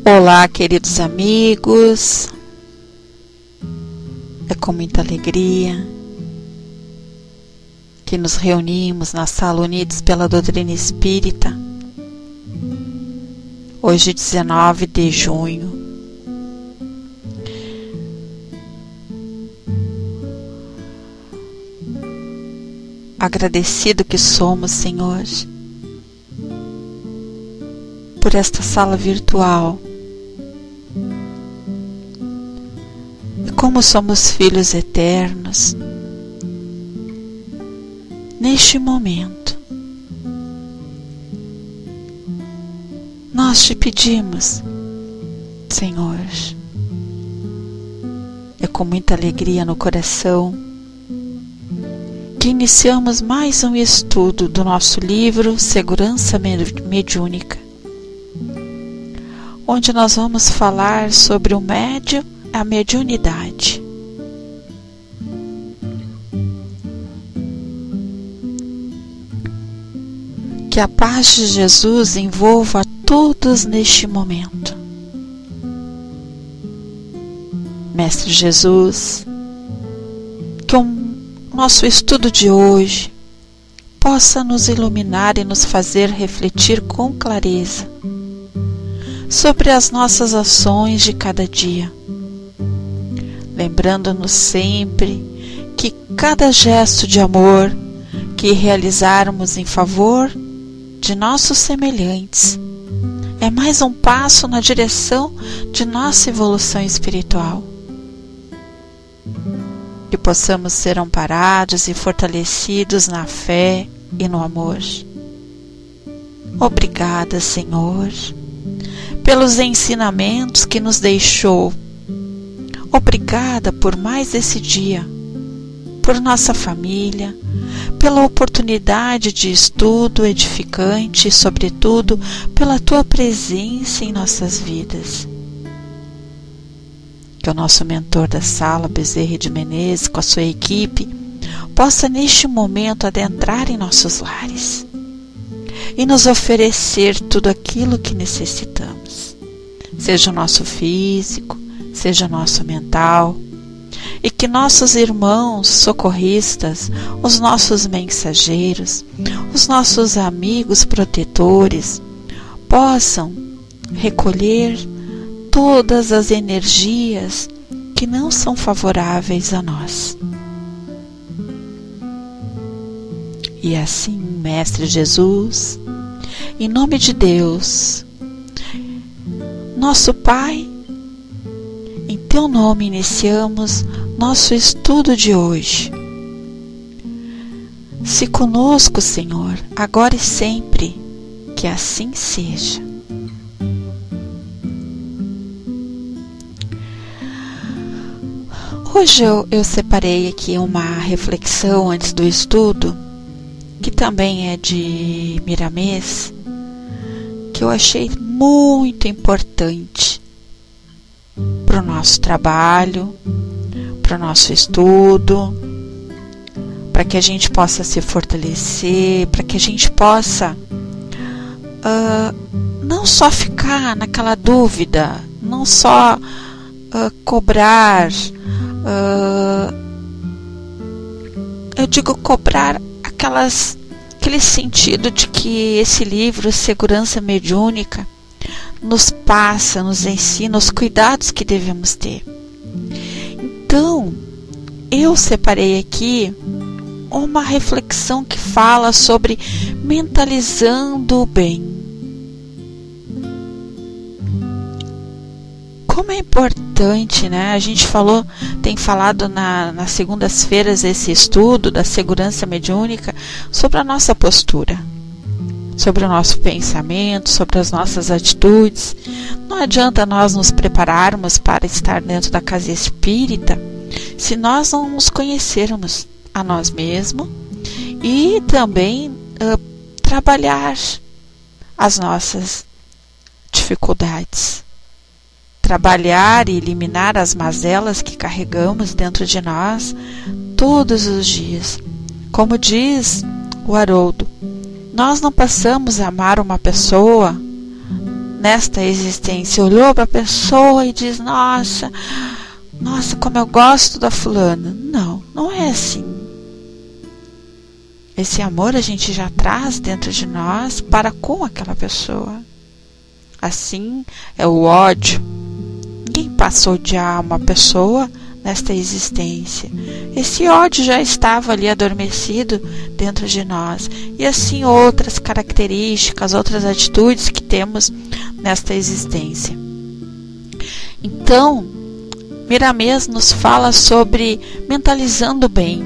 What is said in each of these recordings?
Olá, queridos amigos, é com muita alegria que nos reunimos na Sala Unidos pela Doutrina Espírita, hoje 19 de junho. Agradecido que somos, Senhor, por esta sala virtual. E como somos filhos eternos, neste momento, nós te pedimos, Senhor, é com muita alegria no coração que iniciamos mais um estudo do nosso livro Segurança Mediúnica, onde nós vamos falar sobre o médium, a mediunidade. Que a paz de Jesus envolva a todos neste momento. Mestre Jesus, que o nosso estudo de hoje possa nos iluminar e nos fazer refletir com clareza sobre as nossas ações de cada dia, lembrando-nos sempre que cada gesto de amor que realizarmos em favor de nossos semelhantes é mais um passo na direção de nossa evolução espiritual. Que possamos ser amparados e fortalecidos na fé e no amor. Obrigada, Senhor, pelos ensinamentos que nos deixou. Obrigada por mais esse dia, por nossa família, pela oportunidade de estudo edificante e, sobretudo, pela Tua presença em nossas vidas. Que o nosso mentor da sala, Bezerra de Menezes, com a sua equipe, possa neste momento adentrar em nossos lares e nos oferecer tudo aquilo que necessitamos, seja o nosso físico, seja o nosso mental, e que nossos irmãos socorristas, os nossos mensageiros, os nossos amigos protetores, possam recolher todas as energias que não são favoráveis a nós. E assim, Mestre Jesus, em nome de Deus, nosso Pai, em Teu nome iniciamos nosso estudo de hoje. Se conosco, Senhor, agora e sempre, que assim seja. Hoje eu separei aqui uma reflexão antes do estudo, que também é de Miramês, que eu achei muito importante para o nosso trabalho, para o nosso estudo, para que a gente possa se fortalecer, para que a gente possa não só ficar naquela dúvida, não só cobrar, eu digo cobrar aquele sentido de que esse livro, Segurança Mediúnica, nos passa, nos ensina os cuidados que devemos ter. Então, eu separei aqui uma reflexão que fala sobre mentalizando o bem. Como é importante, né? A gente tem falado nas segundas-feiras esse estudo da segurança mediúnica sobre a nossa postura, sobre o nosso pensamento, sobre as nossas atitudes. Não adianta nós nos prepararmos para estar dentro da casa espírita se nós não nos conhecermos a nós mesmos e também trabalhar as nossas dificuldades. Trabalhar e eliminar as mazelas que carregamos dentro de nós todos os dias. Como diz o Haroldo, nós não passamos a amar uma pessoa nesta existência, olhou para a pessoa e diz: nossa, como eu gosto da fulana. Não, não é assim. Esse amor a gente já traz dentro de nós para com aquela pessoa. Assim é o ódio. Ninguém passa a odiar uma pessoa nesta existência. Esse ódio já estava ali adormecido dentro de nós. E assim outras características, outras atitudes que temos nesta existência. Então, Miramês nos fala sobre mentalizando o bem.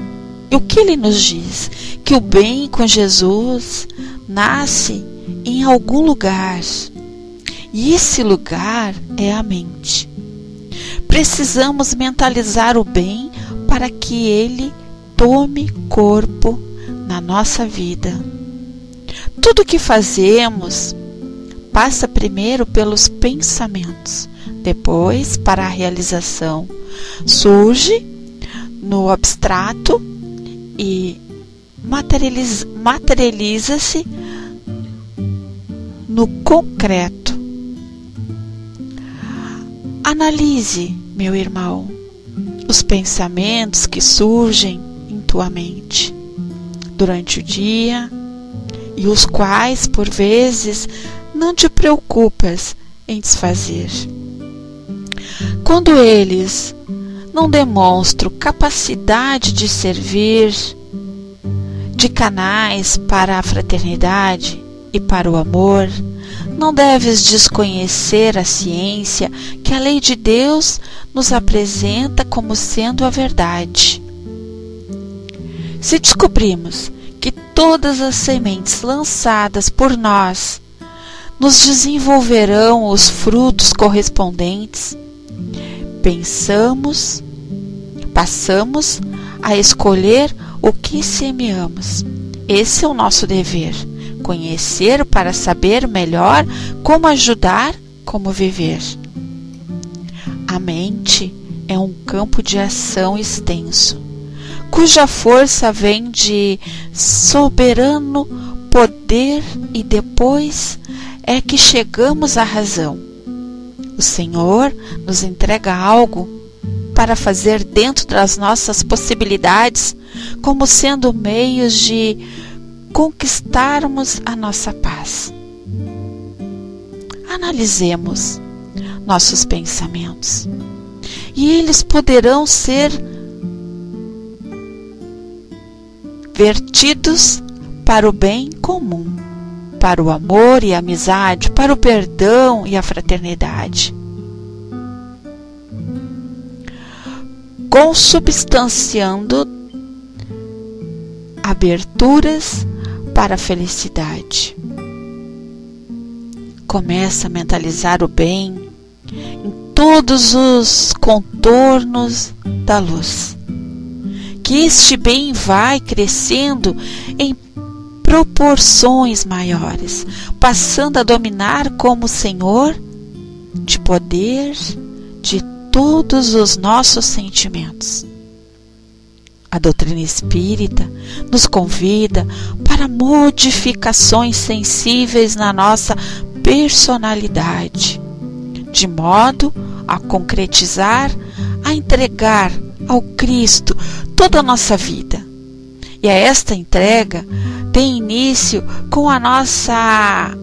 E o que ele nos diz? Que o bem com Jesus nasce em algum lugar. E esse lugar é a mente. Precisamos mentalizar o bem para que ele tome corpo na nossa vida. Tudo que fazemos passa primeiro pelos pensamentos, depois para a realização. Surge no abstrato e materializa-se no concreto. Analise, meu irmão, os pensamentos que surgem em tua mente durante o dia e os quais, por vezes, não te preocupas em desfazer. Quando eles não demonstram capacidade de servir de canais para a fraternidade e para o amor, não deves desconhecer a ciência que a lei de Deus nos apresenta como sendo a verdade. Se descobrimos que todas as sementes lançadas por nós nos desenvolverão os frutos correspondentes, passamos a escolher o que semeamos. Esse é o nosso dever. Conhecer para saber melhor como ajudar, como viver. A mente é um campo de ação extenso, cuja força vem de soberano poder e depois é que chegamos à razão. O Senhor nos entrega algo para fazer dentro das nossas possibilidades, como sendo meios de conquistarmos a nossa paz. Analisemos nossos pensamentos e eles poderão ser vertidos para o bem comum, para o amor e a amizade, para o perdão e a fraternidade, consubstanciando aberturas para a felicidade. Começa a mentalizar o bem em todos os contornos da luz. Que este bem vai crescendo em proporções maiores, passando a dominar como Senhor de poder de todos os nossos sentimentos. A doutrina espírita nos convida para modificações sensíveis na nossa personalidade, de modo a concretizar, a entregar ao Cristo toda a nossa vida. E a esta entrega tem início com a nossa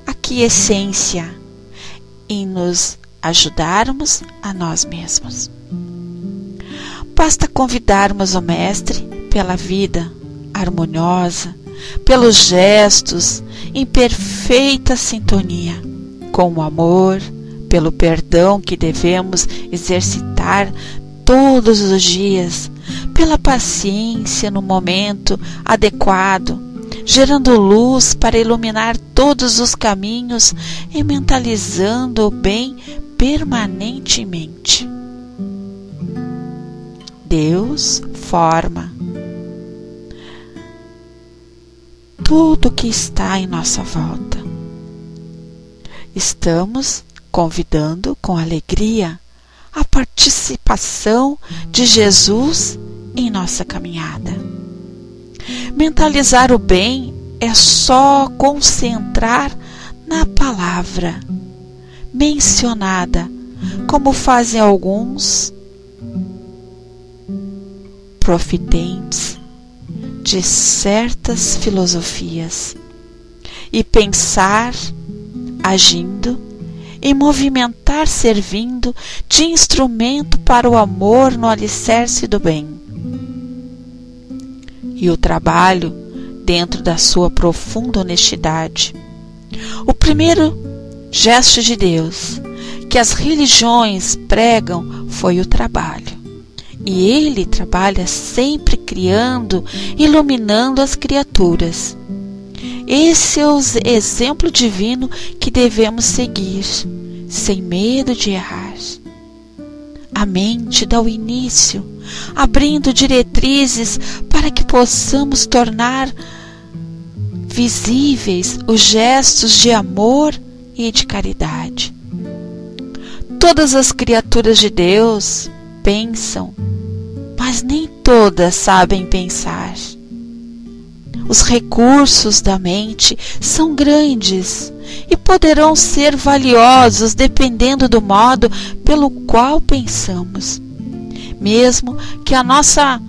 aquiescência em nos ajudarmos a nós mesmos. Basta convidarmos o Mestre pela vida harmoniosa, pelos gestos em perfeita sintonia com o amor, pelo perdão que devemos exercitar todos os dias, pela paciência no momento adequado, gerando luz para iluminar todos os caminhos e mentalizando o bem permanentemente. Deus forma tudo que está em nossa volta. Estamos convidando com alegria a participação de Jesus em nossa caminhada. Mentalizar o bem é só concentrar na palavra mencionada, como fazem alguns profitentes de certas filosofias, e pensar, agindo, e movimentar servindo de instrumento para o amor no alicerce do bem. E o trabalho dentro da sua profunda honestidade. O primeiro gesto de Deus que as religiões pregam foi o trabalho. E Ele trabalha sempre criando, iluminando as criaturas. Esse é o exemplo divino que devemos seguir, sem medo de errar. A mente dá o início, abrindo diretrizes para que possamos tornar visíveis os gestos de amor e de caridade. Todas as criaturas de Deus pensam, mas nem todas sabem pensar. Os recursos da mente são grandes e poderão ser valiosos dependendo do modo pelo qual pensamos. Mesmo que a nossa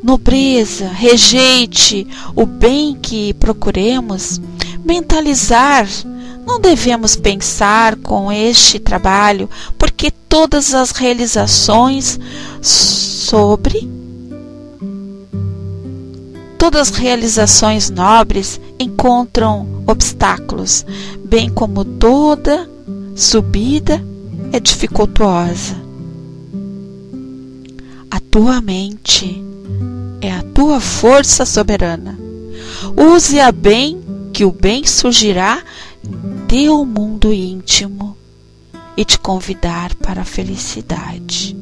nobreza rejeite o bem que procuremos, mentalizar, não devemos pensar com este trabalho, porque todas as realizações Todas as realizações nobres encontram obstáculos, bem como toda subida é dificultuosa. A tua mente é a tua força soberana. Use-a bem, que o bem surgirá em teu mundo íntimo e te convidar para a felicidade.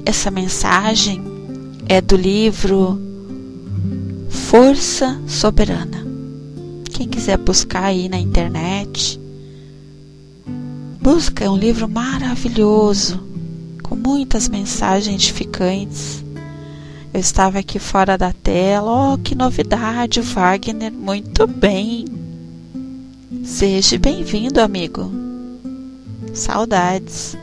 Essa mensagem é do livro Força Soberana. Quem quiser buscar aí na internet, busca, é um livro maravilhoso, com muitas mensagens edificantes. Eu estava aqui fora da tela. Oh, que novidade, Wagner, muito bem. Seja bem-vindo, amigo. Saudades.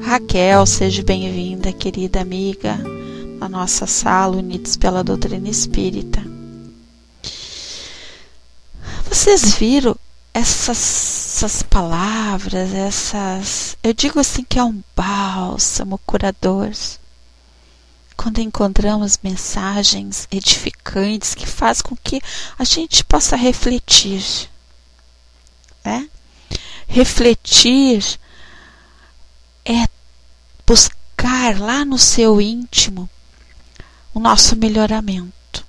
Raquel, seja bem-vinda, querida amiga, na nossa sala Unidos pela Doutrina Espírita. Vocês viram essas palavras, eu digo assim que é um bálsamo curador. Quando encontramos mensagens edificantes que fazem com que a gente possa refletir, né? Refletir é buscar lá no seu íntimo o nosso melhoramento.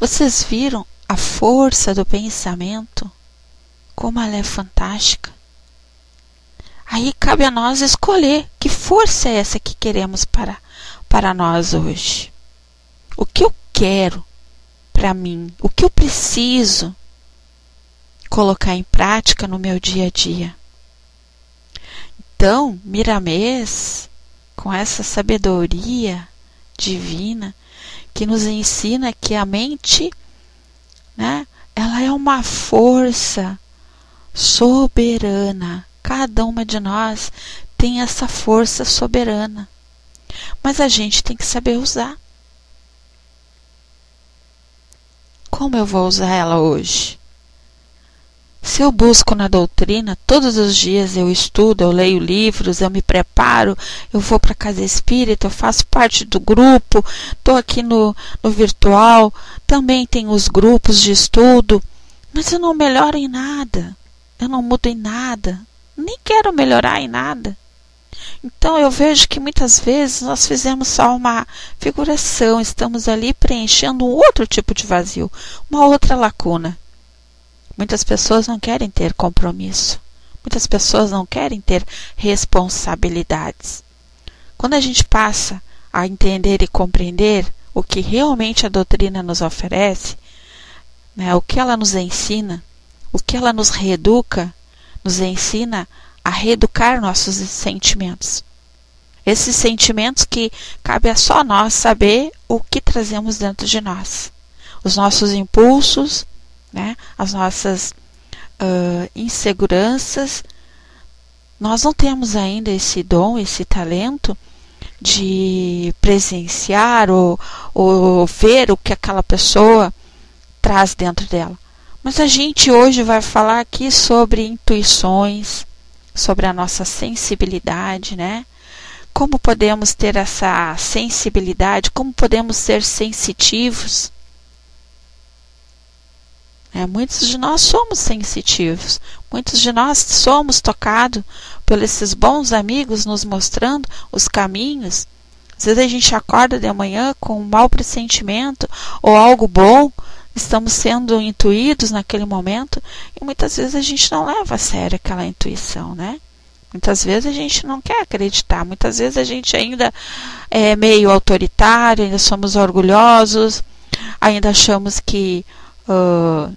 Vocês viram a força do pensamento? Como ela é fantástica. Aí cabe a nós escolher que força é essa que queremos para nós hoje. O que eu quero para mim? O que eu preciso colocar em prática no meu dia a dia? Então, Miramês, com essa sabedoria divina, que nos ensina que a mente, né, ela é uma força soberana. Cada uma de nós tem essa força soberana, mas a gente tem que saber usar. Como eu vou usar ela hoje? Se eu busco na doutrina, todos os dias eu estudo, eu leio livros, eu me preparo, eu vou para a casa espírita, eu faço parte do grupo, estou aqui no virtual, também tem os grupos de estudo, mas eu não melhoro em nada, eu não mudo em nada, nem quero melhorar em nada. Então eu vejo que muitas vezes nós fizemos só uma figuração, estamos ali preenchendo um outro tipo de vazio, uma outra lacuna. Muitas pessoas não querem ter compromisso. Muitas pessoas não querem ter responsabilidades. Quando a gente passa a entender e compreender o que realmente a doutrina nos oferece, né, o que ela nos ensina, o que ela nos reeduca, nos ensina a reeducar nossos sentimentos. Esses sentimentos que cabe a só nós saber o que trazemos dentro de nós. Os nossos impulsos, né? As nossas inseguranças. Nós não temos ainda esse dom, esse talento de presenciar ou ver o que aquela pessoa traz dentro dela. Mas a gente hoje vai falar aqui sobre intuições, sobre a nossa sensibilidade, né? Como podemos ter essa sensibilidade, como podemos ser sensitivos. Muitos de nós somos sensitivos, muitos de nós somos tocados por esses bons amigos nos mostrando os caminhos. Às vezes a gente acorda de manhã com um mau pressentimento ou algo bom, estamos sendo intuídos naquele momento e muitas vezes a gente não leva a sério aquela intuição, né? Muitas vezes a gente não quer acreditar, muitas vezes a gente ainda é meio autoritário, ainda somos orgulhosos, ainda achamos que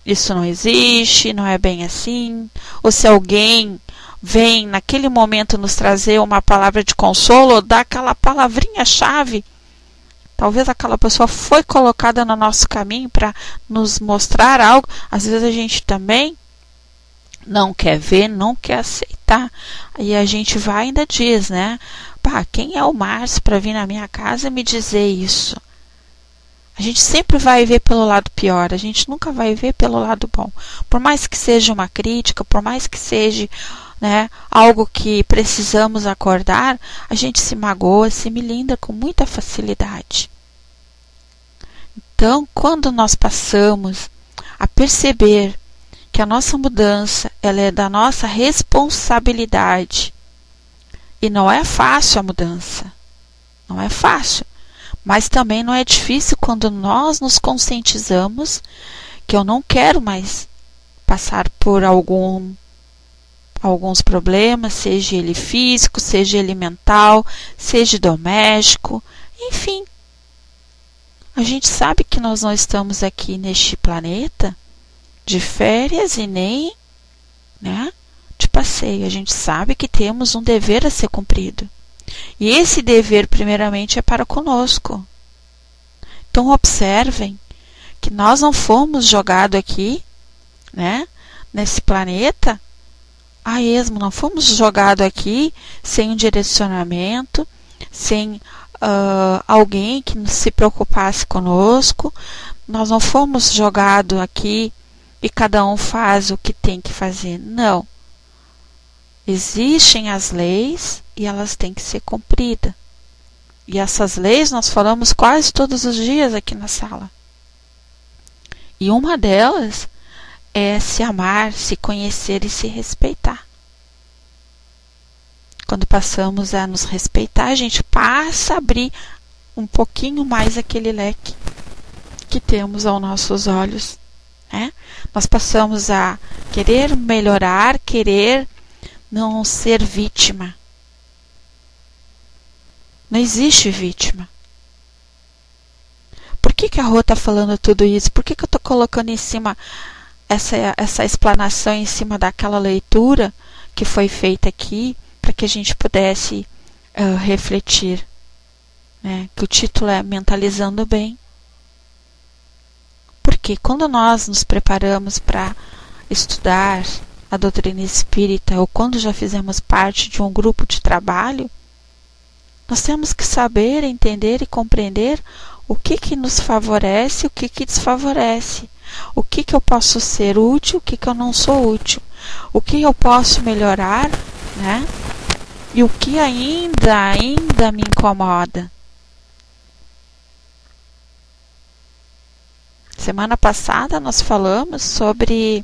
isso não existe, não é bem assim. Ou se alguém vem naquele momento nos trazer uma palavra de consolo ou dá aquela palavrinha-chave, talvez aquela pessoa foi colocada no nosso caminho para nos mostrar algo, às vezes a gente também não quer ver, não quer aceitar. E a gente vai e ainda diz, né? Quem é o Márcio para vir na minha casa me dizer isso? A gente sempre vai ver pelo lado pior, a gente nunca vai ver pelo lado bom. Por mais que seja uma crítica, por mais que seja, né, algo que precisamos acordar, a gente se magoa, se melinda com muita facilidade. Então, quando nós passamos a perceber que a nossa mudança ela é da nossa responsabilidade, e não é fácil a mudança, não é fácil. Mas também não é difícil quando nós nos conscientizamos que eu não quero mais passar por alguns problemas, seja ele físico, seja ele mental, seja doméstico, enfim. A gente sabe que nós não estamos aqui neste planeta de férias e nem, né, de passeio. A gente sabe que temos um dever a ser cumprido. E esse dever, primeiramente, é para conosco. Então, observem que nós não fomos jogados aqui, né, nesse planeta, a esmo, não fomos jogados aqui sem um direcionamento, sem alguém que se preocupasse conosco. Nós não fomos jogados aqui e cada um faz o que tem que fazer. Não. Existem as leis e elas têm que ser cumpridas. E essas leis nós falamos quase todos os dias aqui na sala. E uma delas é se amar, se conhecer e se respeitar. Quando passamos a nos respeitar, a gente passa a abrir um pouquinho mais aquele leque que temos aos nossos olhos, né? Nós passamos a querer melhorar, querer não ser vítima. Não existe vítima. Por que a Rô está falando tudo isso? Por que eu estou colocando em cima essa explanação em cima daquela leitura que foi feita aqui, para que a gente pudesse refletir, né? Que o título é Mentalizando Bem. Porque quando nós nos preparamos para estudar a doutrina espírita, ou quando já fizemos parte de um grupo de trabalho, nós temos que saber, entender e compreender o que nos favorece e o que desfavorece. O que eu posso ser útil, o que eu não sou útil. O que eu posso melhorar, né? E o que ainda me incomoda. Semana passada nós falamos sobre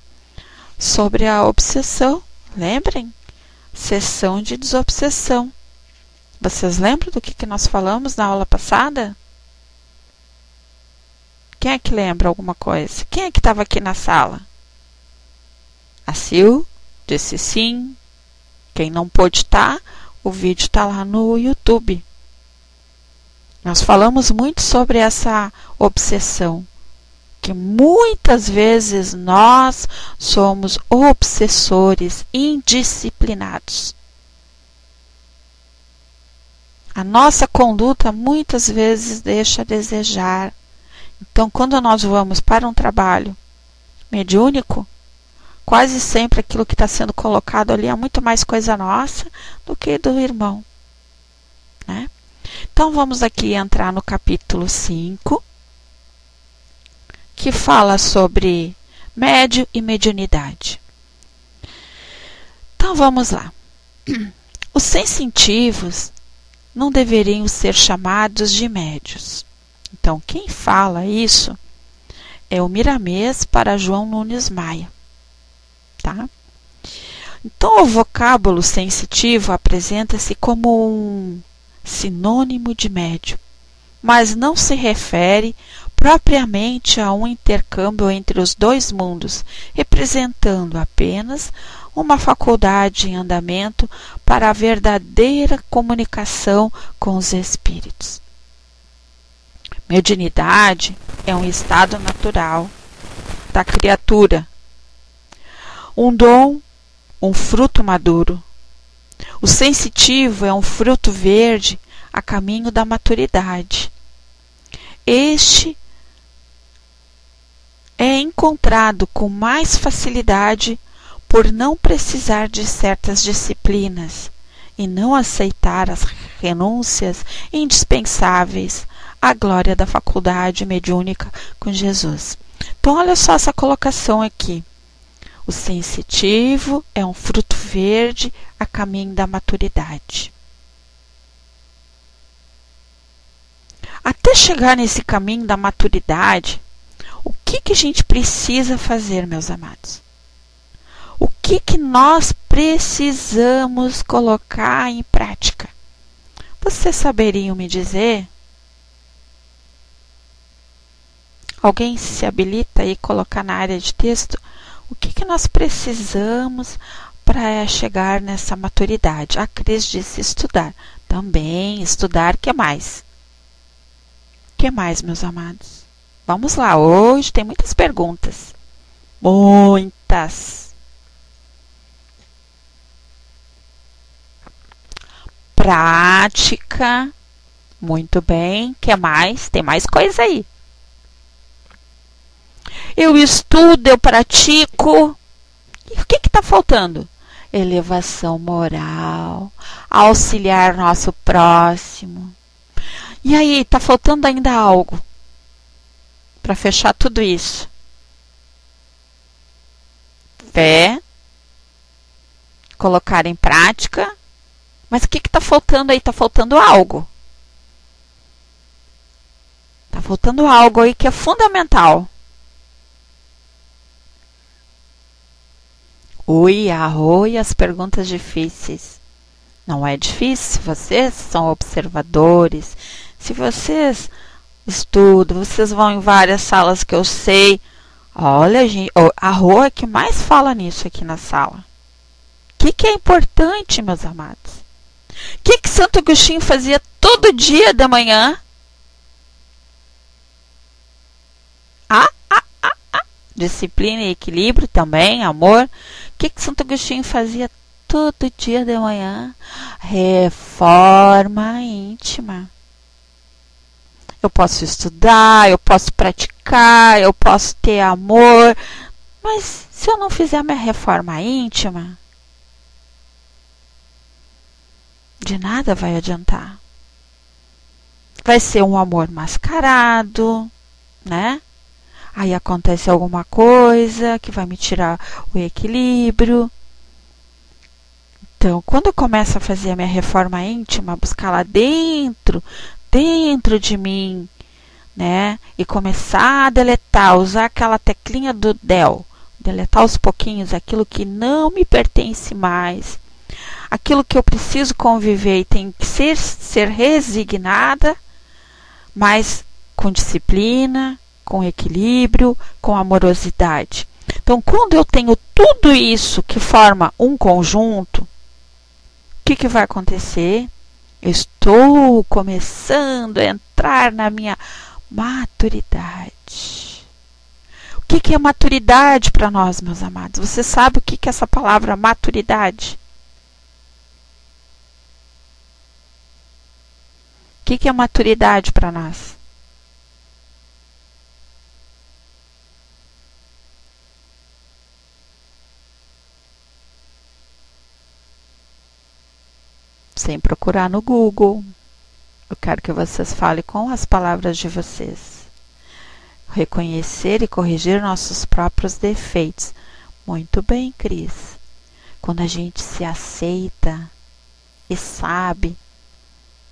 a obsessão. Lembrem? Sessão de desobsessão. Vocês lembram do que nós falamos na aula passada? Quem é que lembra alguma coisa? Quem é que estava aqui na sala? A Sil disse sim. Quem não pôde estar, o vídeo está lá no YouTube. Nós falamos muito sobre essa obsessão. Que muitas vezes nós somos obsessores indisciplinados. A nossa conduta muitas vezes deixa a desejar. Então, quando nós vamos para um trabalho mediúnico, quase sempre aquilo que está sendo colocado ali é muito mais coisa nossa do que do irmão, né? Então, vamos aqui entrar no capítulo 5, que fala sobre médio e mediunidade. Então, vamos lá. Os sensitivos não deveriam ser chamados de médios. Então, quem fala isso é o Miramês para João Nunes Maia. Tá? Então, o vocábulo sensitivo apresenta-se como um sinônimo de médium, mas não se refere propriamente a um intercâmbio entre os dois mundos, representando apenas uma faculdade em andamento para a verdadeira comunicação com os espíritos. Mediunidade é um estado natural da criatura, um dom, um fruto maduro. O sensitivo é um fruto verde a caminho da maturidade. Este é encontrado com mais facilidade por não precisar de certas disciplinas e não aceitar as renúncias indispensáveis à glória da faculdade mediúnica com Jesus. Então, olha só essa colocação aqui. O sensitivo é um fruto verde a caminho da maturidade. Até chegar nesse caminho da maturidade, o que a gente precisa fazer, meus amados? O que nós precisamos colocar em prática? Vocês saberiam me dizer? Alguém se habilita aí colocar na área de texto o que nós precisamos para chegar nessa maturidade? A Cris disse estudar. Também estudar, que mais? Que mais, meus amados? Vamos lá, hoje tem muitas perguntas. Muitas. Prática. Muito bem. Que mais? Tem mais coisa aí. Eu estudo, eu pratico. E o que está faltando? Elevação moral, auxiliar nosso próximo. E aí, está faltando ainda algo para fechar tudo isso? Fé, colocar em prática. Mas o que está faltando aí? Está faltando algo. Está faltando algo aí que é fundamental. Ui, arroi, as perguntas difíceis. Não é difícil se vocês são observadores, se vocês estudam, vocês vão em várias salas que eu sei. Olha, gente, a Rô é que mais fala nisso aqui na sala. O que é importante, meus amados? O que Santo Agostinho fazia todo dia de manhã? Disciplina e equilíbrio também, amor. O que Santo Agostinho fazia todo dia de manhã? Reforma íntima. Eu posso estudar, eu posso praticar, eu posso ter amor, mas se eu não fizer a minha reforma íntima, de nada vai adiantar. Vai ser um amor mascarado, né? Aí acontece alguma coisa que vai me tirar o equilíbrio. Então, quando eu começo a fazer a minha reforma íntima, buscar lá dentro de mim, né? E começar a deletar, usar aquela teclinha do del, deletar aos pouquinhos aquilo que não me pertence mais, aquilo que eu preciso conviver e tem que ser resignada, mas com disciplina, com equilíbrio, com amorosidade. Então, quando eu tenho tudo isso que forma um conjunto, o que vai acontecer? Eu estou começando a entrar na minha maturidade. O que é maturidade para nós, meus amados? Você sabe o que é essa palavra maturidade? que é maturidade para nós? Sem procurar no Google. Eu quero que vocês falem com as palavras de vocês. Reconhecer e corrigir nossos próprios defeitos. Muito bem, Cris. Quando a gente se aceita e sabe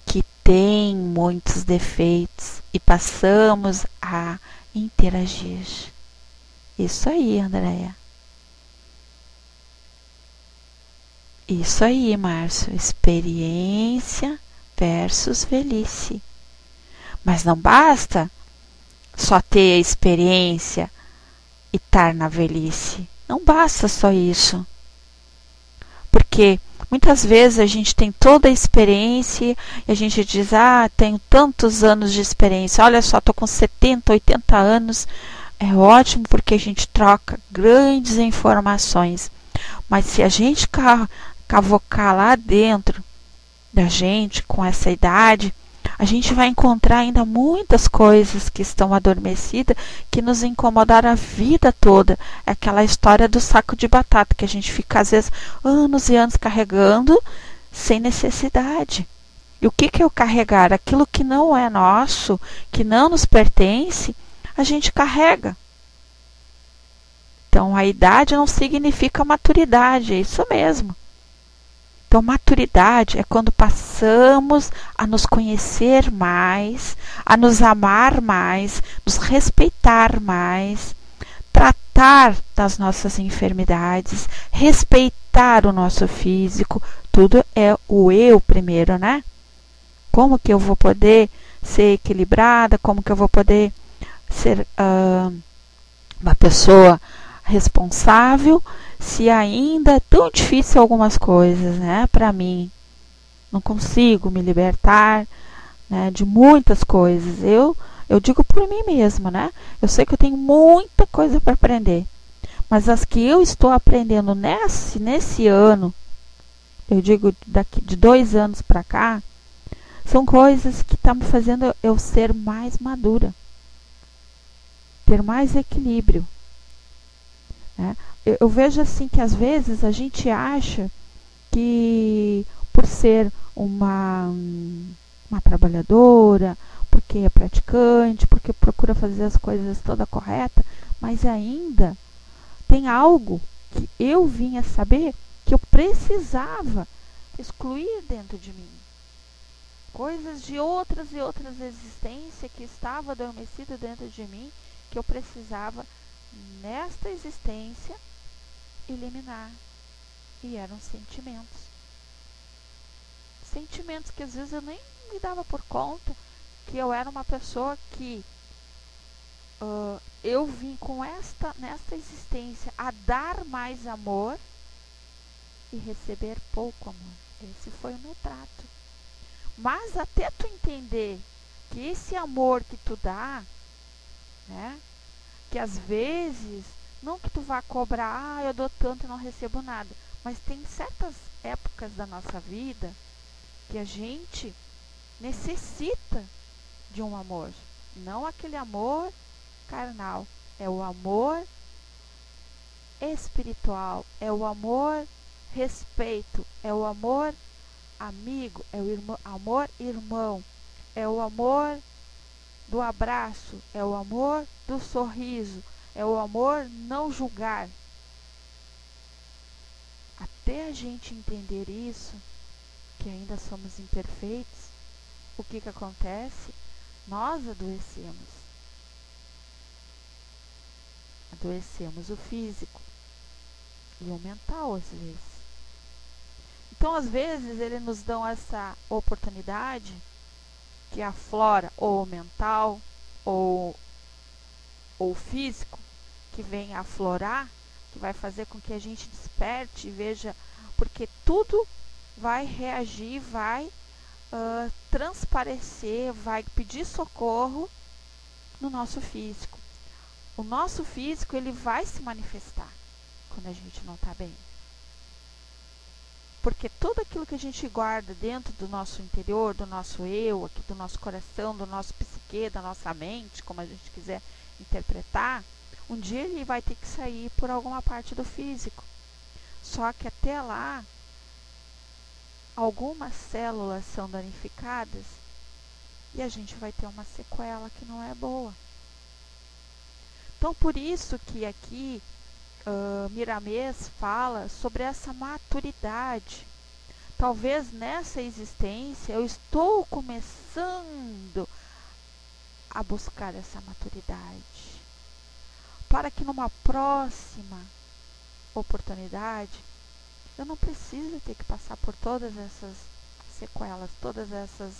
que tem muitos defeitos e passamos a interagir. Isso aí, Andréia. Isso aí, Márcio. Experiência versus velhice. Mas não basta só ter a experiência e estar na velhice. Não basta só isso. Porque muitas vezes a gente tem toda a experiência e a gente diz, tenho tantos anos de experiência. Olha só, estou com 70, 80 anos. É ótimo porque a gente troca grandes informações. Mas se a gente cavocar lá dentro da gente com essa idade, a gente vai encontrar ainda muitas coisas que estão adormecidas, que nos incomodaram a vida toda. É aquela história do saco de batata, que a gente fica às vezes anos e anos carregando sem necessidade. E o que é o carregar? Aquilo que não é nosso, que não nos pertence, a gente carrega. Então a idade não significa maturidade, é isso mesmo. Então, maturidade é quando passamos a nos conhecer mais, a nos amar mais, nos respeitar mais, tratar das nossas enfermidades, respeitar o nosso físico. Tudo é o eu primeiro, né? Como que eu vou poder ser equilibrada? Como que eu vou poder ser uma pessoa responsável, se ainda é tão difícil algumas coisas, né, para mim. Não consigo me libertar, né, de muitas coisas. Eu digo por mim mesma, né? Eu sei que eu tenho muita coisa para aprender, mas as que eu estou aprendendo nesse ano, eu digo daqui de 2 anos para cá, são coisas que estão me fazendo eu ser mais madura, ter mais equilíbrio, né? Eu vejo assim que às vezes a gente acha que por ser uma trabalhadora, porque é praticante, porque procura fazer as coisas toda correta, mas ainda tem algo que eu vinha saber que eu precisava excluir dentro de mim. Coisas de outras e outras existências que estavam adormecidas dentro de mim, que eu precisava, nesta existência, eliminar. E eram sentimentos. Sentimentos que às vezes eu nem me dava por conta que eu era uma pessoa que eu vim nesta existência a dar mais amor e receber pouco amor. Esse foi o meu trato. Mas até tu entender que esse amor que tu dá, né, que às vezes, não que tu vá cobrar, eu dou tanto e não recebo nada, mas tem certas épocas da nossa vida que a gente necessita de um amor. Não aquele amor carnal, é o amor espiritual, é o amor respeito, é o amor amigo, é o amor irmão, é o amor do abraço, é o amor do sorriso, é o amor não julgar. Até a gente entender isso, que ainda somos imperfeitos, o que acontece? Nós adoecemos. Adoecemos o físico e o mental às vezes. Então, às vezes, eles nos dão essa oportunidade que aflora ou o mental ou o físico, que vem aflorar, que vai fazer com que a gente desperte e veja, porque tudo vai reagir, vai transparecer, vai pedir socorro no nosso físico. O nosso físico, ele vai se manifestar quando a gente não está bem. Porque tudo aquilo que a gente guarda dentro do nosso interior, do nosso eu, aqui do nosso coração, do nosso psique, da nossa mente, como a gente quiser interpretar, um dia ele vai ter que sair por alguma parte do físico. Só que até lá, algumas células são danificadas e a gente vai ter uma sequela que não é boa. Então, por isso que aqui Miramês fala sobre essa maturidade. Talvez nessa existência eu estou começando a buscar essa maturidade, para que numa próxima oportunidade eu não precise ter que passar por todas essas sequelas, todas essas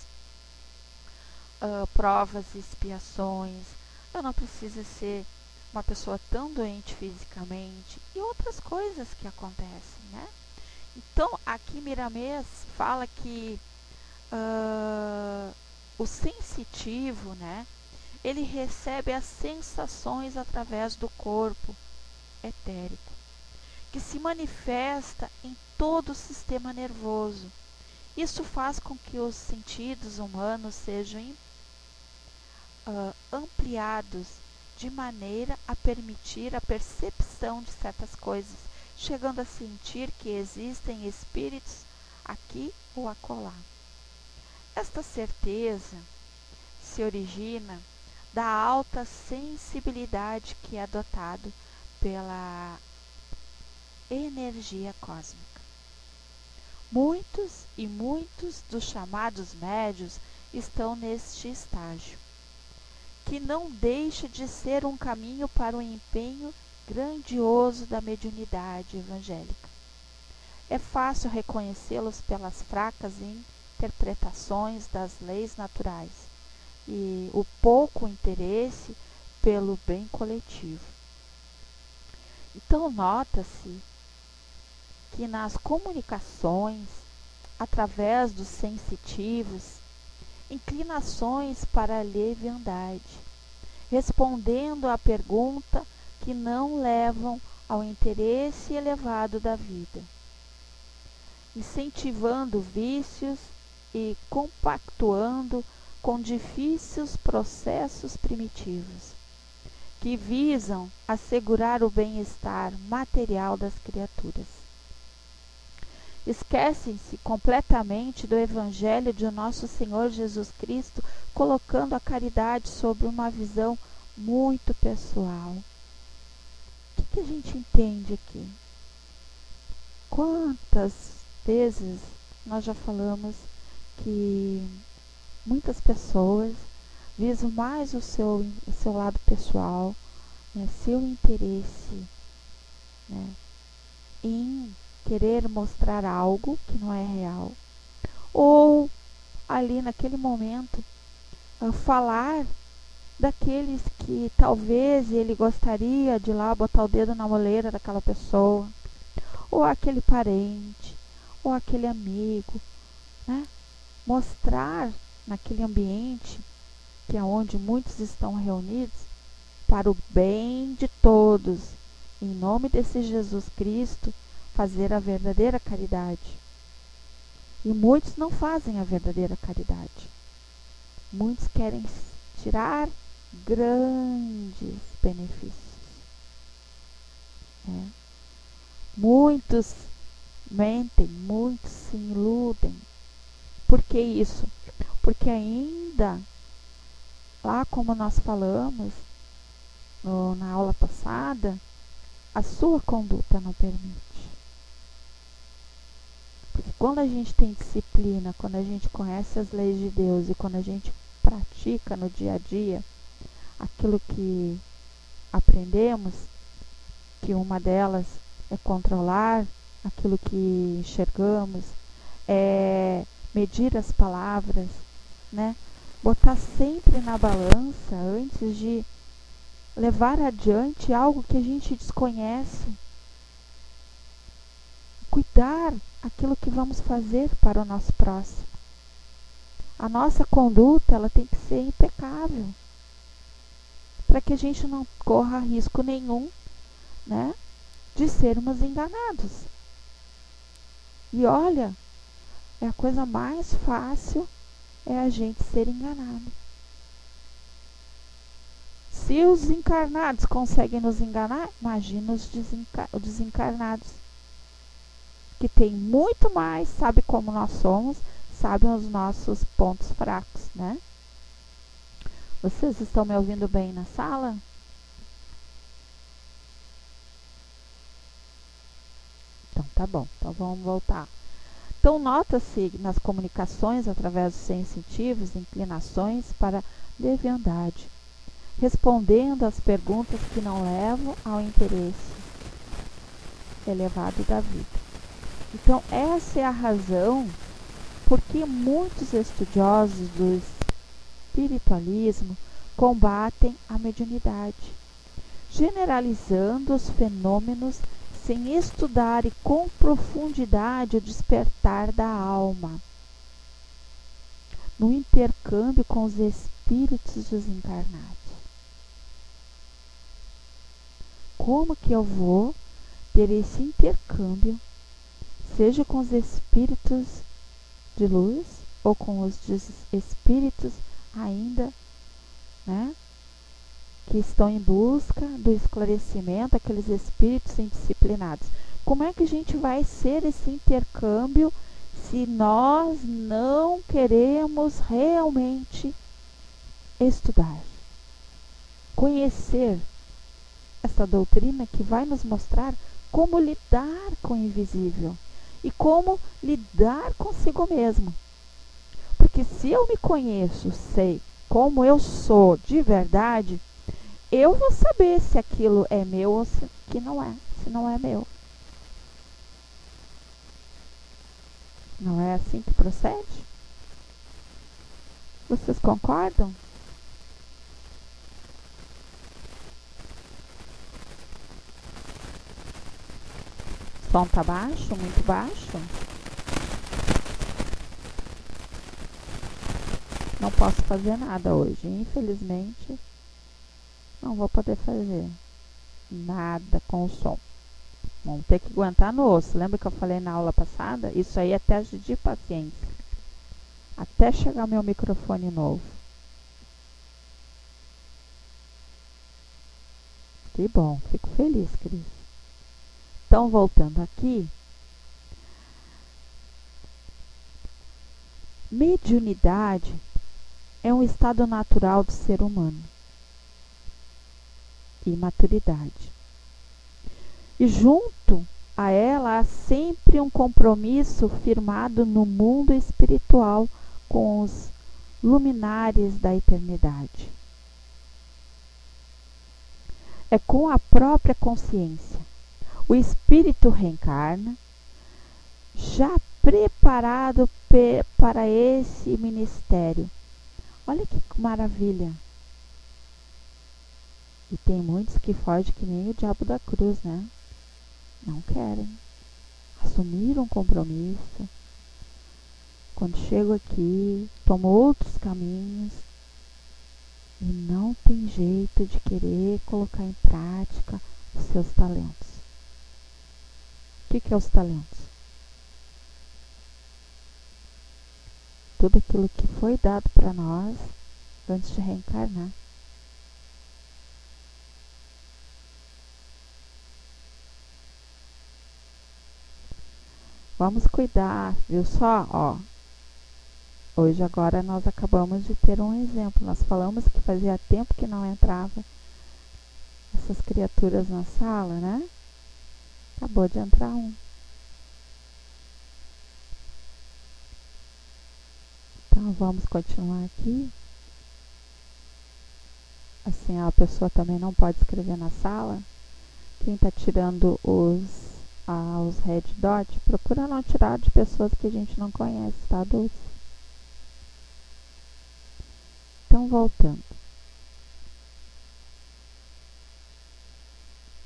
provas e expiações. Eu não preciso ser uma pessoa tão doente fisicamente e outras coisas que acontecem, né? Então, aqui Miramês fala que o sensitivo, né, ele recebe as sensações através do corpo etérico, que se manifesta em todo o sistema nervoso. Isso faz com que os sentidos humanos sejam ampliados de maneira a permitir a percepção de certas coisas, chegando a sentir que existem espíritos aqui ou acolá. Esta certeza se origina da alta sensibilidade que é adotado pela energia cósmica. Muitos e muitos dos chamados médios estão neste estágio, que não deixa de ser um caminho para o empenho grandioso da mediunidade evangélica. É fácil reconhecê-los pelas fracas interpretações das leis naturais e o pouco interesse pelo bem coletivo. Então, nota-se que nas comunicações, através dos sensitivos, inclinações para a leviandade, respondendo à pergunta que não levam ao interesse elevado da vida, incentivando vícios e compactuando com difíceis processos primitivos, que visam assegurar o bem-estar material das criaturas. Esquecem-se completamente do Evangelho de nosso Senhor Jesus Cristo, colocando a caridade sob uma visão muito pessoal. O que a gente entende aqui? Quantas vezes nós já falamos que muitas pessoas visam mais o seu lado pessoal, né, seu interesse, né, em querer mostrar algo que não é real, ou ali naquele momento falar daqueles que talvez ele gostaria de ir lá botar o dedo na moleira daquela pessoa, ou aquele parente, ou aquele amigo, né? Mostrar naquele ambiente que é onde muitos estão reunidos para o bem de todos, em nome desse Jesus Cristo, fazer a verdadeira caridade. E muitos não fazem a verdadeira caridade. Muitos querem tirar grandes benefícios. Muitos mentem, muitos se iludem. Por que isso? Porque ainda, lá como nós falamos na aula passada, a sua conduta não permite. Porque quando a gente tem disciplina, quando a gente conhece as leis de Deus e quando a gente pratica no dia a dia aquilo que aprendemos, que uma delas é controlar aquilo que enxergamos, é medir as palavras, né? Botar sempre na balança antes de levar adiante algo que a gente desconhece. Cuidar aquilo que vamos fazer para o nosso próximo. A nossa conduta, ela tem que ser impecável, para que a gente não corra risco nenhum, né, de sermos enganados. E olha, é a coisa mais fácil é a gente ser enganado. Se os encarnados conseguem nos enganar, imagina os desencarnados, que tem muito mais, sabe como nós somos, sabem os nossos pontos fracos, né? Vocês estão me ouvindo bem na sala? Então tá bom, então vamos voltar. Então nota-se nas comunicações através dos sensitivos inclinações para leviandade, respondendo às perguntas que não levam ao interesse elevado da vida. Então essa é a razão por que muitos estudiosos do espiritualismo combatem a mediunidade, generalizando os fenômenos sem estudar com profundidade o despertar da alma, no intercâmbio com os espíritos desencarnados. Como que eu vou ter esse intercâmbio, seja com os espíritos de luz ou com os espíritos ainda, né, que estão em busca do esclarecimento, aqueles espíritos indisciplinados? Como é que a gente vai ser esse intercâmbio se nós não queremos realmente estudar, conhecer essa doutrina que vai nos mostrar como lidar com o invisível e como lidar consigo mesmo? Porque se eu me conheço, sei como eu sou de verdade, eu vou saber se aquilo é meu ou se não é, se não é meu. Não é assim que procede? Vocês concordam? O som tá baixo? Muito baixo? Não posso fazer nada hoje, infelizmente. Não vou poder fazer nada com o som. Vamos ter que aguentar no osso. Lembra que eu falei na aula passada? Isso aí é teste de paciência. Até chegar meu microfone novo. Que bom, fico feliz, Cris. Então, voltando aqui. Mediunidade é um estado natural do ser humano. E maturidade. E junto a ela há sempre um compromisso firmado no mundo espiritual com os luminares da eternidade. É com a própria consciência. O espírito reencarna, já preparado para esse ministério. Olha que maravilha! E tem muitos que fogem que nem o diabo da cruz, né? Não querem assumir um compromisso. Quando chego aqui, tomo outros caminhos e não tem jeito de querer colocar em prática os seus talentos. O que é os talentos? Tudo aquilo que foi dado para nós antes de reencarnar. Vamos cuidar, viu só? Ó, hoje agora nós acabamos de ter um exemplo. Nós falamos que fazia tempo que não entrava essas criaturas na sala, né? Acabou de entrar um. Então vamos continuar aqui. Assim a pessoa também não pode escrever na sala. Quem está tirando os red dot, procura não tirar de pessoas que a gente não conhece, tá, Dulce? Então, voltando.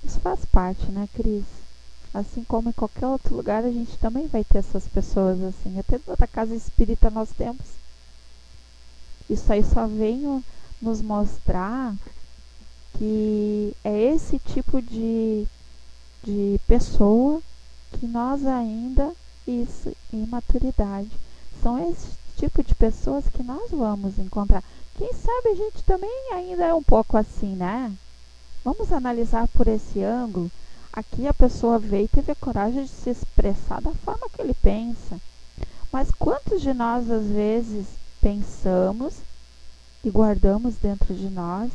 Isso faz parte, né, Cris? Assim como em qualquer outro lugar, a gente também vai ter essas pessoas assim. Até toda casa espírita nós temos. Isso aí só vem nos mostrar que é esse tipo de pessoa que nós ainda isso, imaturidade. São esse tipo de pessoas que nós vamos encontrar. Quem sabe a gente também ainda é um pouco assim, né? Vamos analisar por esse ângulo. Aqui a pessoa veio e teve a coragem de se expressar da forma que ele pensa. Mas quantos de nós às vezes pensamos e guardamos dentro de nós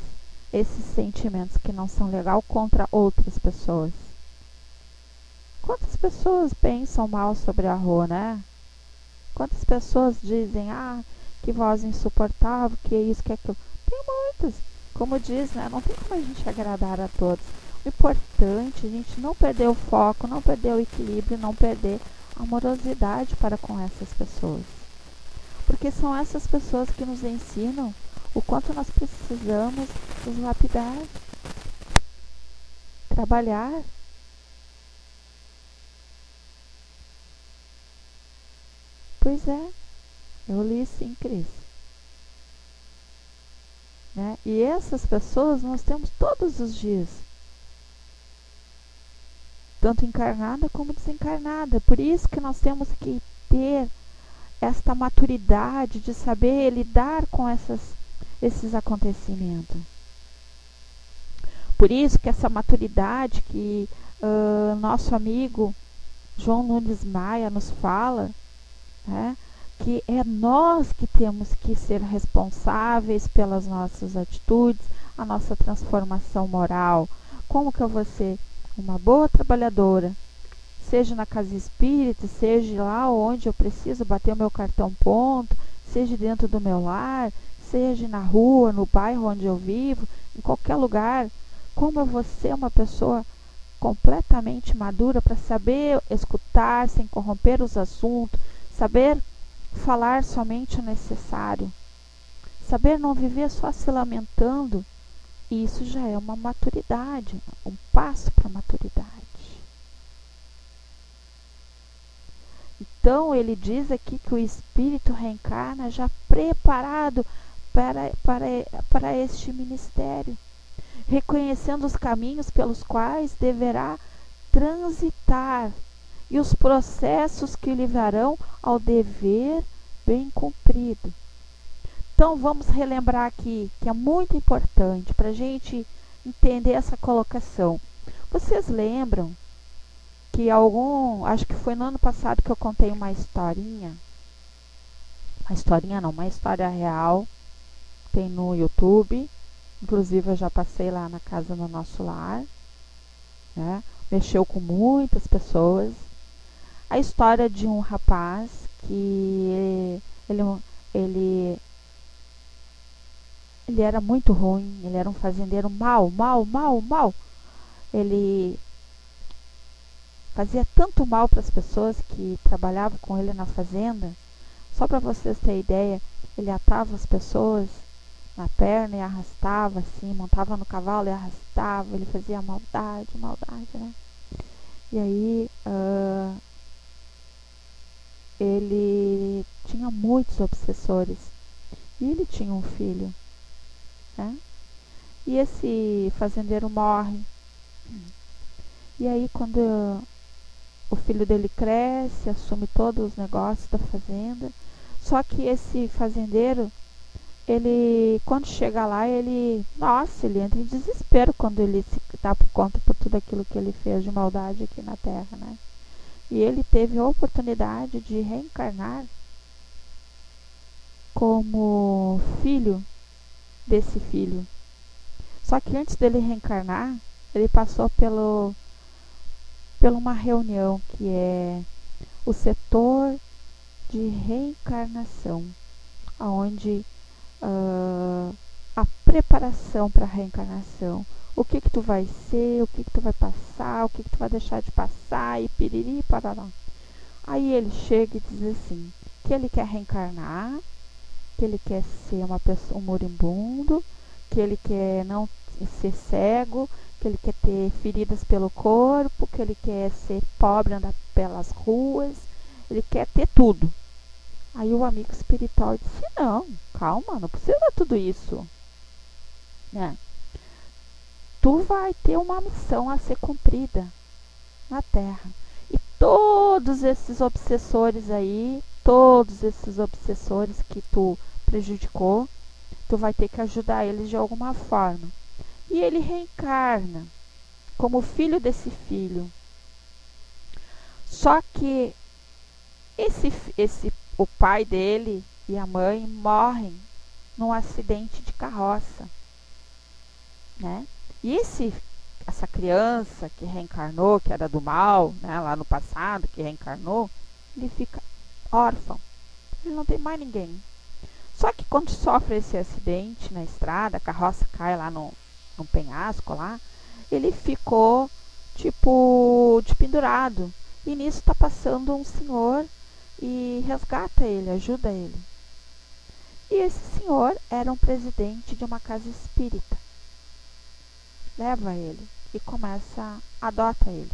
esses sentimentos que não são legais contra outras pessoas? Quantas pessoas pensam mal sobre a Rô, né? Quantas pessoas dizem, que voz insuportável, que isso, que aquilo. Tem muitas. Como diz, né? Não tem como a gente agradar a todos. O importante é a gente não perder o foco, não perder o equilíbrio, não perder a amorosidade para com essas pessoas. Porque são essas pessoas que nos ensinam o quanto nós precisamos nos lapidar, trabalhar. Pois é, eu li sim, Cris. Né? E essas pessoas nós temos todos os dias. Tanto encarnada como desencarnada. Por isso que nós temos que ter esta maturidade de saber lidar com esses acontecimentos. Por isso que essa maturidade que nosso amigo João Nunes Maia nos fala, né, que é nós que temos que ser responsáveis pelas nossas atitudes, a nossa transformação moral. Como que eu vou ser uma boa trabalhadora, seja na casa espírita, seja lá onde eu preciso bater o meu cartão ponto, seja dentro do meu lar, seja na rua, no bairro onde eu vivo, em qualquer lugar. Como eu vou ser uma pessoa completamente madura para saber escutar sem corromper os assuntos, saber falar somente o necessário, saber não viver só se lamentando. Isso já é uma maturidade, um passo para a maturidade. Então ele diz aqui que o espírito reencarna já preparado para este ministério, reconhecendo os caminhos pelos quais deverá transitar e os processos que o levarão ao dever bem cumprido. Então vamos relembrar aqui que é muito importante para a gente entender essa colocação. Vocês lembram que acho que foi no ano passado que eu contei uma historinha não, uma história real, tem no YouTube, inclusive eu já passei lá na casa do nosso lar, né? Mexeu com muitas pessoas. A história de um rapaz que ele era muito ruim, ele era um fazendeiro mau. Ele fazia tanto mal para as pessoas que trabalhavam com ele na fazenda. Só para vocês terem ideia, ele atava as pessoas na perna e arrastava assim, montava no cavalo e arrastava, ele fazia maldade, né? E aí ele tinha muitos obsessores e ele tinha um filho, né? E esse fazendeiro morre. E aí quando o filho dele cresce, assume todos os negócios da fazenda. Só que esse fazendeiro, ele, quando chega lá, ele entra em desespero quando ele se dá por conta por tudo aquilo que ele fez de maldade aqui na Terra, né? E ele teve a oportunidade de reencarnar como filho desse filho. Só que antes dele reencarnar, ele passou por uma reunião que é o setor de reencarnação, onde a preparação para a reencarnação, o que tu vai ser, o que tu vai passar, o que tu vai deixar de passar, e piriri e parará. Aí ele chega e diz assim, que ele quer reencarnar, que ele quer ser um moribundo, que ele quer não ser cego, que ele quer ter feridas pelo corpo, que ele quer ser pobre, andar pelas ruas, ele quer ter tudo. Aí o amigo espiritual disse, não, calma, não precisa tudo isso, né? Tu vai ter uma missão a ser cumprida na Terra. E todos esses obsessores aí, todos esses obsessores que tu prejudicou, tu vai ter que ajudar eles de alguma forma. E ele reencarna como filho desse filho. Só que o pai dele e a mãe morrem num acidente de carroça, né? E essa criança que reencarnou, que era do mal, né, lá no passado, que reencarnou, ele fica órfão. Ele não tem mais ninguém. Só que quando sofre esse acidente na estrada, a carroça cai lá num penhasco lá, ele ficou tipo despendurado. E nisso está passando um senhor e resgata ele, ajuda ele. E esse senhor era um presidente de uma casa espírita. Leva ele e adota ele.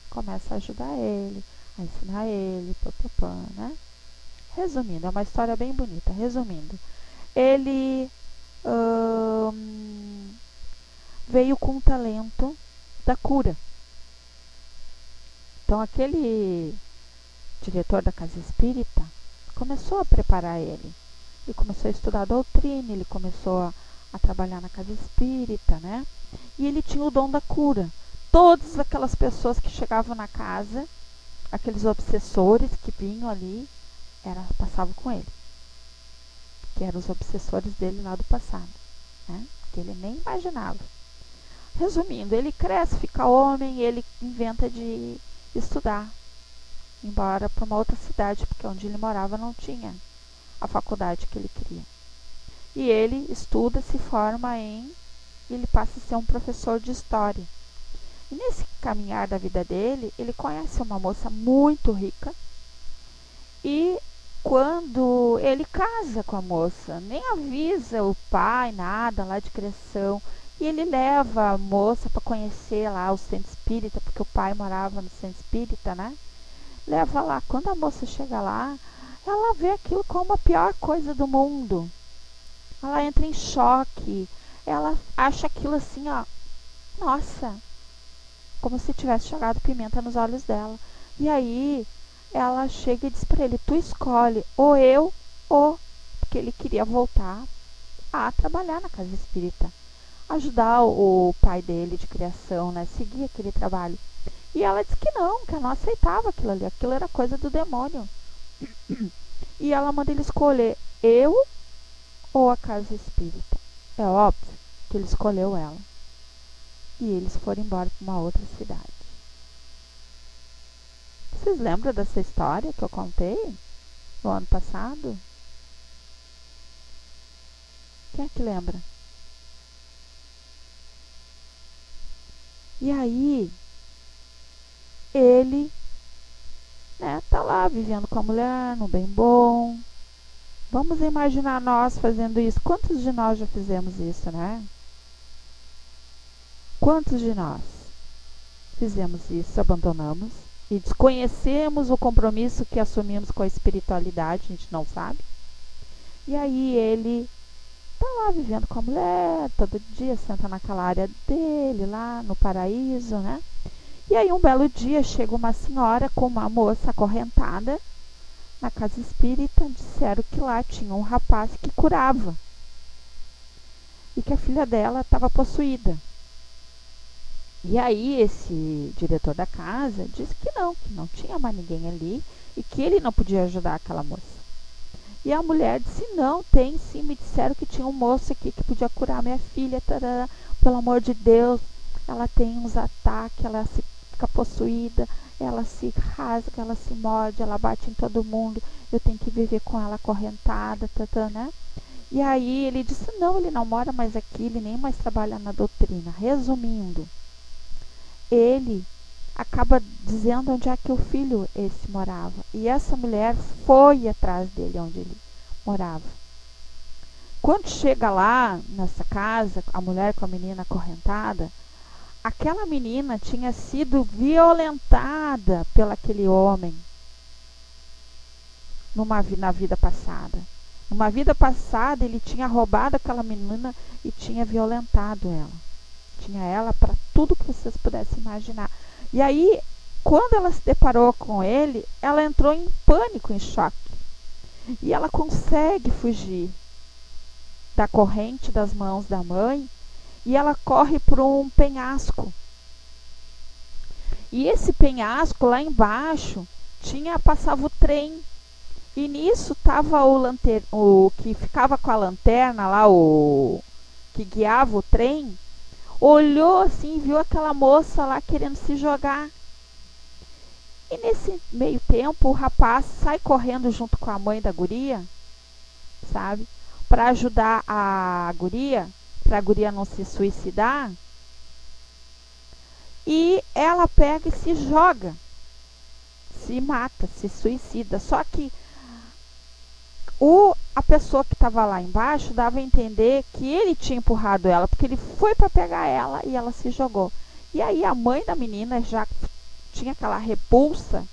Começa a ajudar ele, a ensinar ele, né? Resumindo, é uma história bem bonita. Resumindo, ele veio com o talento da cura. Então aquele diretor da casa espírita começou a preparar ele. Ele começou a estudar a doutrina, ele começou a trabalhar na casa espírita, né? E ele tinha o dom da cura. Todas aquelas pessoas que chegavam na casa, aqueles obsessores que vinham ali, passavam com ele. Que eram os obsessores dele lá do passado, né? Que ele nem imaginava. Resumindo, ele cresce, fica homem, ele inventa de estudar. Embora para uma outra cidade, porque onde ele morava não tinha a faculdade que ele queria. E ele estuda, se forma e ele passa a ser um professor de história. E nesse caminhar da vida dele, ele conhece uma moça muito rica e quando ele casa com a moça, nem avisa o pai, nada lá de criação, e ele leva a moça para conhecer lá o centro espírita, porque o pai morava no centro espírita, né? Leva lá. Quando a moça chega lá, ela vê aquilo como a pior coisa do mundo. Ela entra em choque. Ela acha aquilo assim, ó, nossa, como se tivesse jogado pimenta nos olhos dela. E aí ela chega e diz para ele: tu escolhe, ou eu, ou... Porque ele queria voltar a trabalhar na casa espírita, ajudar o pai dele de criação, né? Seguir aquele trabalho. E ela disse que não aceitava aquilo ali, aquilo era coisa do demônio. E ela manda ele escolher, eu ou a casa espírita. É óbvio que ele escolheu ela. E eles foram embora para uma outra cidade. Vocês lembram dessa história que eu contei no ano passado? Quem é que lembra? E aí, ele, né, tá lá vivendo com a mulher, no bem bom. Vamos imaginar nós fazendo isso. Quantos de nós já fizemos isso, né? Quantos de nós fizemos isso, abandonamos e desconhecemos o compromisso que assumimos com a espiritualidade, a gente não sabe? E aí ele tá lá vivendo com a mulher, todo dia senta naquela área dele, lá no paraíso, né? E aí um belo dia chega uma senhora com uma moça acorrentada na casa espírita, disseram que lá tinha um rapaz que curava e que a filha dela estava possuída. E aí esse diretor da casa disse que não tinha mais ninguém ali e que ele não podia ajudar aquela moça. E a mulher disse: não, tem sim, me disseram que tinha um moço aqui que podia curar minha filha, tarará, pelo amor de Deus, ela tem uns ataques, ela fica possuída, ela se rasga, ela se morde, ela bate em todo mundo, eu tenho que viver com ela acorrentada, né? E aí ele disse: não, ele não mora mais aqui, ele nem mais trabalha na doutrina. Resumindo, ele acaba dizendo onde é que o filho esse morava. E essa mulher foi atrás dele onde ele morava. Quando chega lá nessa casa, a mulher com a menina acorrentada, aquela menina tinha sido violentada pelo aquele homem na vida passada. Numa vida passada ele tinha roubado aquela menina e tinha violentado ela. Tinha ela para tudo que vocês pudessem imaginar. E aí Quando ela se deparou com ele, ela entrou em pânico, em choque. E ela consegue fugir da corrente das mãos da mãe e ela corre para um penhasco. E esse penhasco lá embaixo passava o trem. E nisso estava o que ficava com a lanterna lá, o que guiava o trem, olhou assim, viu aquela moça lá querendo se jogar. E nesse meio tempo o rapaz sai correndo junto com a mãe da guria, sabe? Para ajudar a guria, para a guria não se suicidar. E ela pega e se joga, se mata, se suicida. Só que a pessoa que estava lá embaixo dava a entender que ele tinha empurrado ela, porque ele foi para pegar ela e ela se jogou. E aí a mãe da menina já tinha aquela repulsa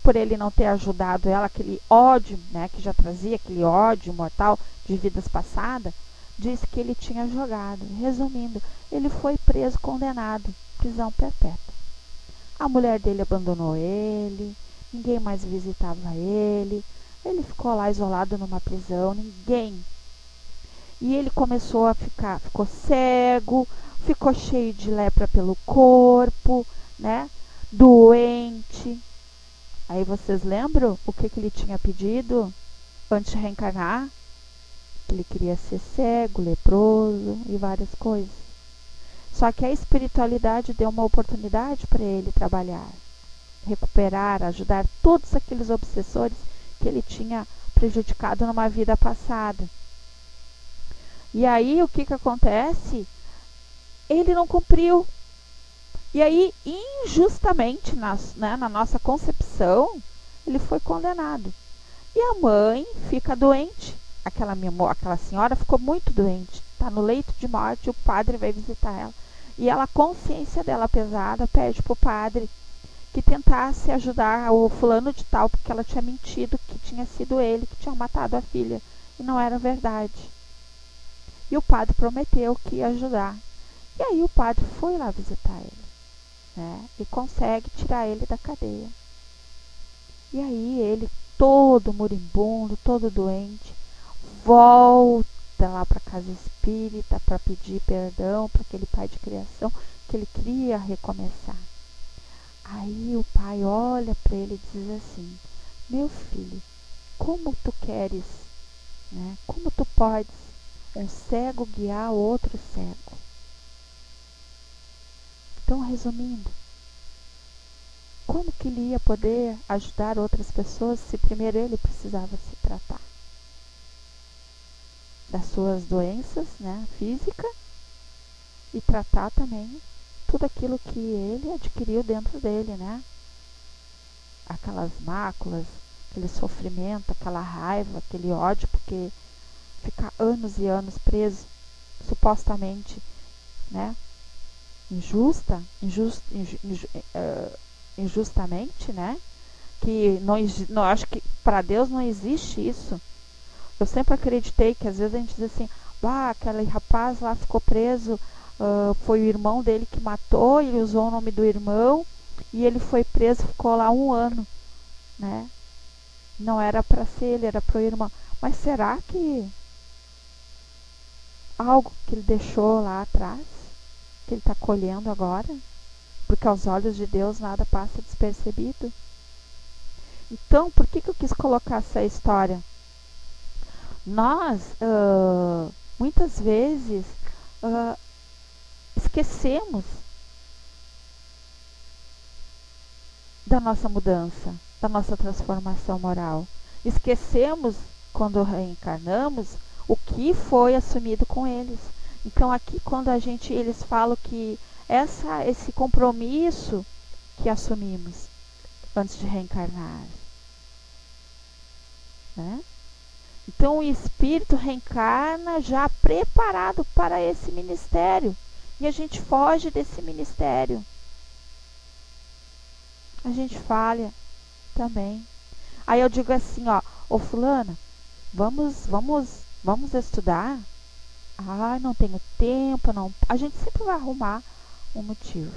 por ele não ter ajudado ela, aquele ódio, né, que já trazia aquele ódio mortal de vidas passadas, disse que ele tinha jogado. Resumindo, ele foi preso, condenado, prisão perpétua. A mulher dele abandonou ele, ninguém mais visitava ele ficou lá isolado numa prisão, ninguém. E ele começou a ficou cego, ficou cheio de lepra pelo corpo, né? Doente. Aí vocês lembram o que ele tinha pedido antes de reencarnar? Ele queria ser cego, leproso e várias coisas. Só que a espiritualidade deu uma oportunidade para ele trabalhar, recuperar, ajudar todos aqueles obsessores que ele tinha prejudicado numa vida passada. E aí o que acontece? Ele não cumpriu. E aí, injustamente, na nossa concepção, ele foi condenado. E a mãe fica doente. Aquela senhora ficou muito doente. Está no leito de morte, o padre vai visitar ela. E ela, a consciência dela pesada, pede para o padre que tentasse ajudar o fulano de tal, porque ela tinha mentido que tinha sido ele que tinha matado a filha. E não era verdade. E o padre prometeu que ia ajudar. E aí o padre foi lá visitar ele, né? E consegue tirar ele da cadeia. E aí ele, todo moribundo, todo doente, volta lá para a casa espírita para pedir perdão para aquele pai de criação que ele queria recomeçar. Aí o pai olha para ele e diz assim: meu filho, como tu queres, né? Como tu podes um cego guiar outro cego? Então, resumindo, como que ele ia poder ajudar outras pessoas se primeiro ele precisava se tratar das suas doenças, né, física, e tratar também tudo aquilo que ele adquiriu dentro dele, né? Aquelas máculas, aquele sofrimento, aquela raiva, aquele ódio, porque ficar anos e anos preso, supostamente, né? Injustamente, né? Que não acho que para Deus não existe isso. Eu sempre acreditei que às vezes a gente diz assim: aquele rapaz lá ficou preso, foi o irmão dele que matou, ele usou o nome do irmão e ele foi preso, ficou lá 1 ano, né? Não era para ser ele, era para o irmão. Mas será que algo que ele deixou lá atrás, que ele está colhendo agora? Porque aos olhos de Deus nada passa despercebido. Então, por que eu quis colocar essa história? Nós, muitas vezes, esquecemos da nossa mudança, da nossa transformação moral. Esquecemos, quando reencarnamos, o que foi assumido com eles. Então, aqui, quando eles falam que esse compromisso que assumimos antes de reencarnar, né? Então o espírito reencarna já preparado para esse ministério e a gente foge desse ministério. A gente falha também. Aí eu digo assim, ô fulana, vamos estudar? Não tenho tempo, não. A gente sempre vai arrumar um motivo.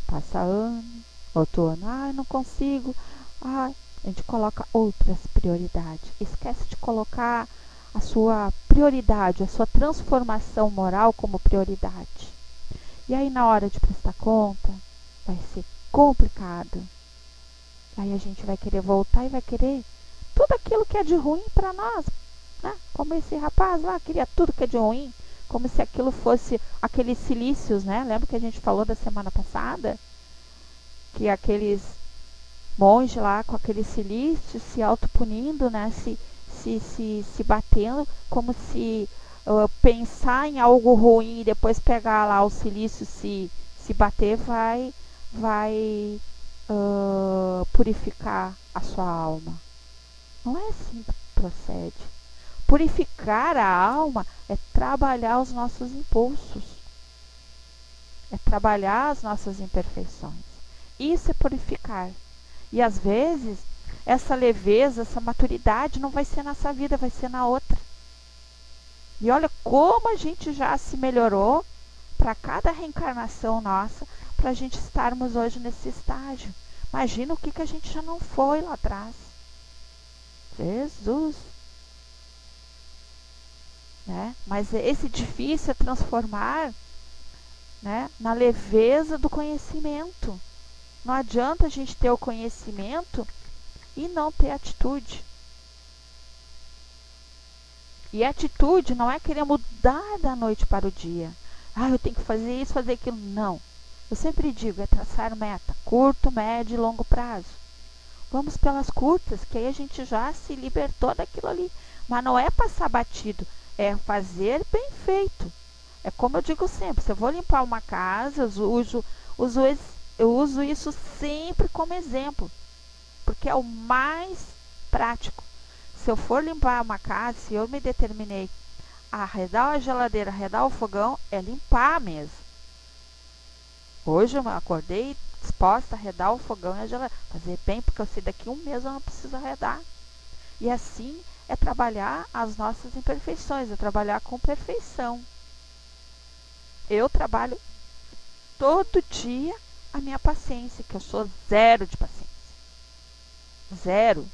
Passa ano, Outono, não consigo. A gente coloca outras prioridades. Esquece de colocar a sua prioridade, a sua transformação moral como prioridade. E aí na hora de prestar conta, vai ser complicado. Aí a gente vai querer voltar e vai querer tudo aquilo que é de ruim para nós, né? Como esse rapaz lá queria tudo que é de ruim, como se aquilo fosse aqueles silícios, né? Lembra que a gente falou da semana passada? Que aqueles monges lá com aqueles silícios se autopunindo, né? Se batendo, como se pensar em algo ruim e depois pegar lá o silício, se bater, vai purificar a sua alma. Não é assim que procede. Purificar a alma é trabalhar os nossos impulsos, é trabalhar as nossas imperfeições. Isso é purificar. E às vezes, essa leveza, essa maturidade não vai ser nessa vida, vai ser na outra. E olha como a gente já se melhorou para cada reencarnação nossa, para a gente estarmos hoje nesse estágio. Imagina o que a gente já não foi lá atrás. Jesus! Né? Mas esse difícil é transformar, né, na leveza do conhecimento. Não adianta a gente ter o conhecimento e não ter atitude. E atitude não é querer mudar da noite para o dia. Eu tenho que fazer isso, fazer aquilo. Não. Eu sempre digo, é traçar meta, curto, médio e longo prazo. Vamos pelas curtas, que aí a gente já se libertou daquilo ali. Mas não é passar batido, é fazer bem feito. É como eu digo sempre, se eu vou limpar uma casa, eu uso isso sempre como exemplo, porque é o mais prático. Se eu for limpar uma casa, se eu me determinei a arredar a geladeira, arredar o fogão, é limpar mesmo. Hoje eu acordei disposta a arredar o fogão e a geladeira. Fazer bem, porque eu sei daqui um mês eu não preciso arredar. E assim é trabalhar as nossas imperfeições, é trabalhar com perfeição. Eu trabalho todo dia a minha paciência, que eu sou zero de paciência. Zero.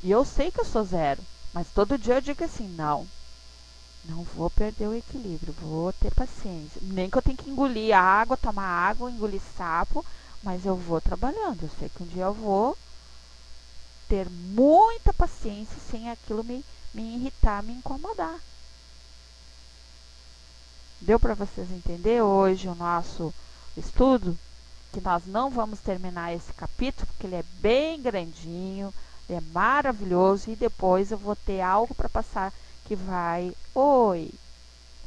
E eu sei que eu sou zero, mas todo dia eu digo assim, não vou perder o equilíbrio, vou ter paciência. Nem que eu tenha que engolir água, tomar água, engolir sapo, mas eu vou trabalhando. Eu sei que um dia eu vou ter muita paciência sem aquilo me irritar, me incomodar. Deu para vocês entender hoje o nosso estudo? Que nós não vamos terminar esse capítulo, porque ele é bem grandinho, é maravilhoso, e depois eu vou ter algo para passar que vai... Oi,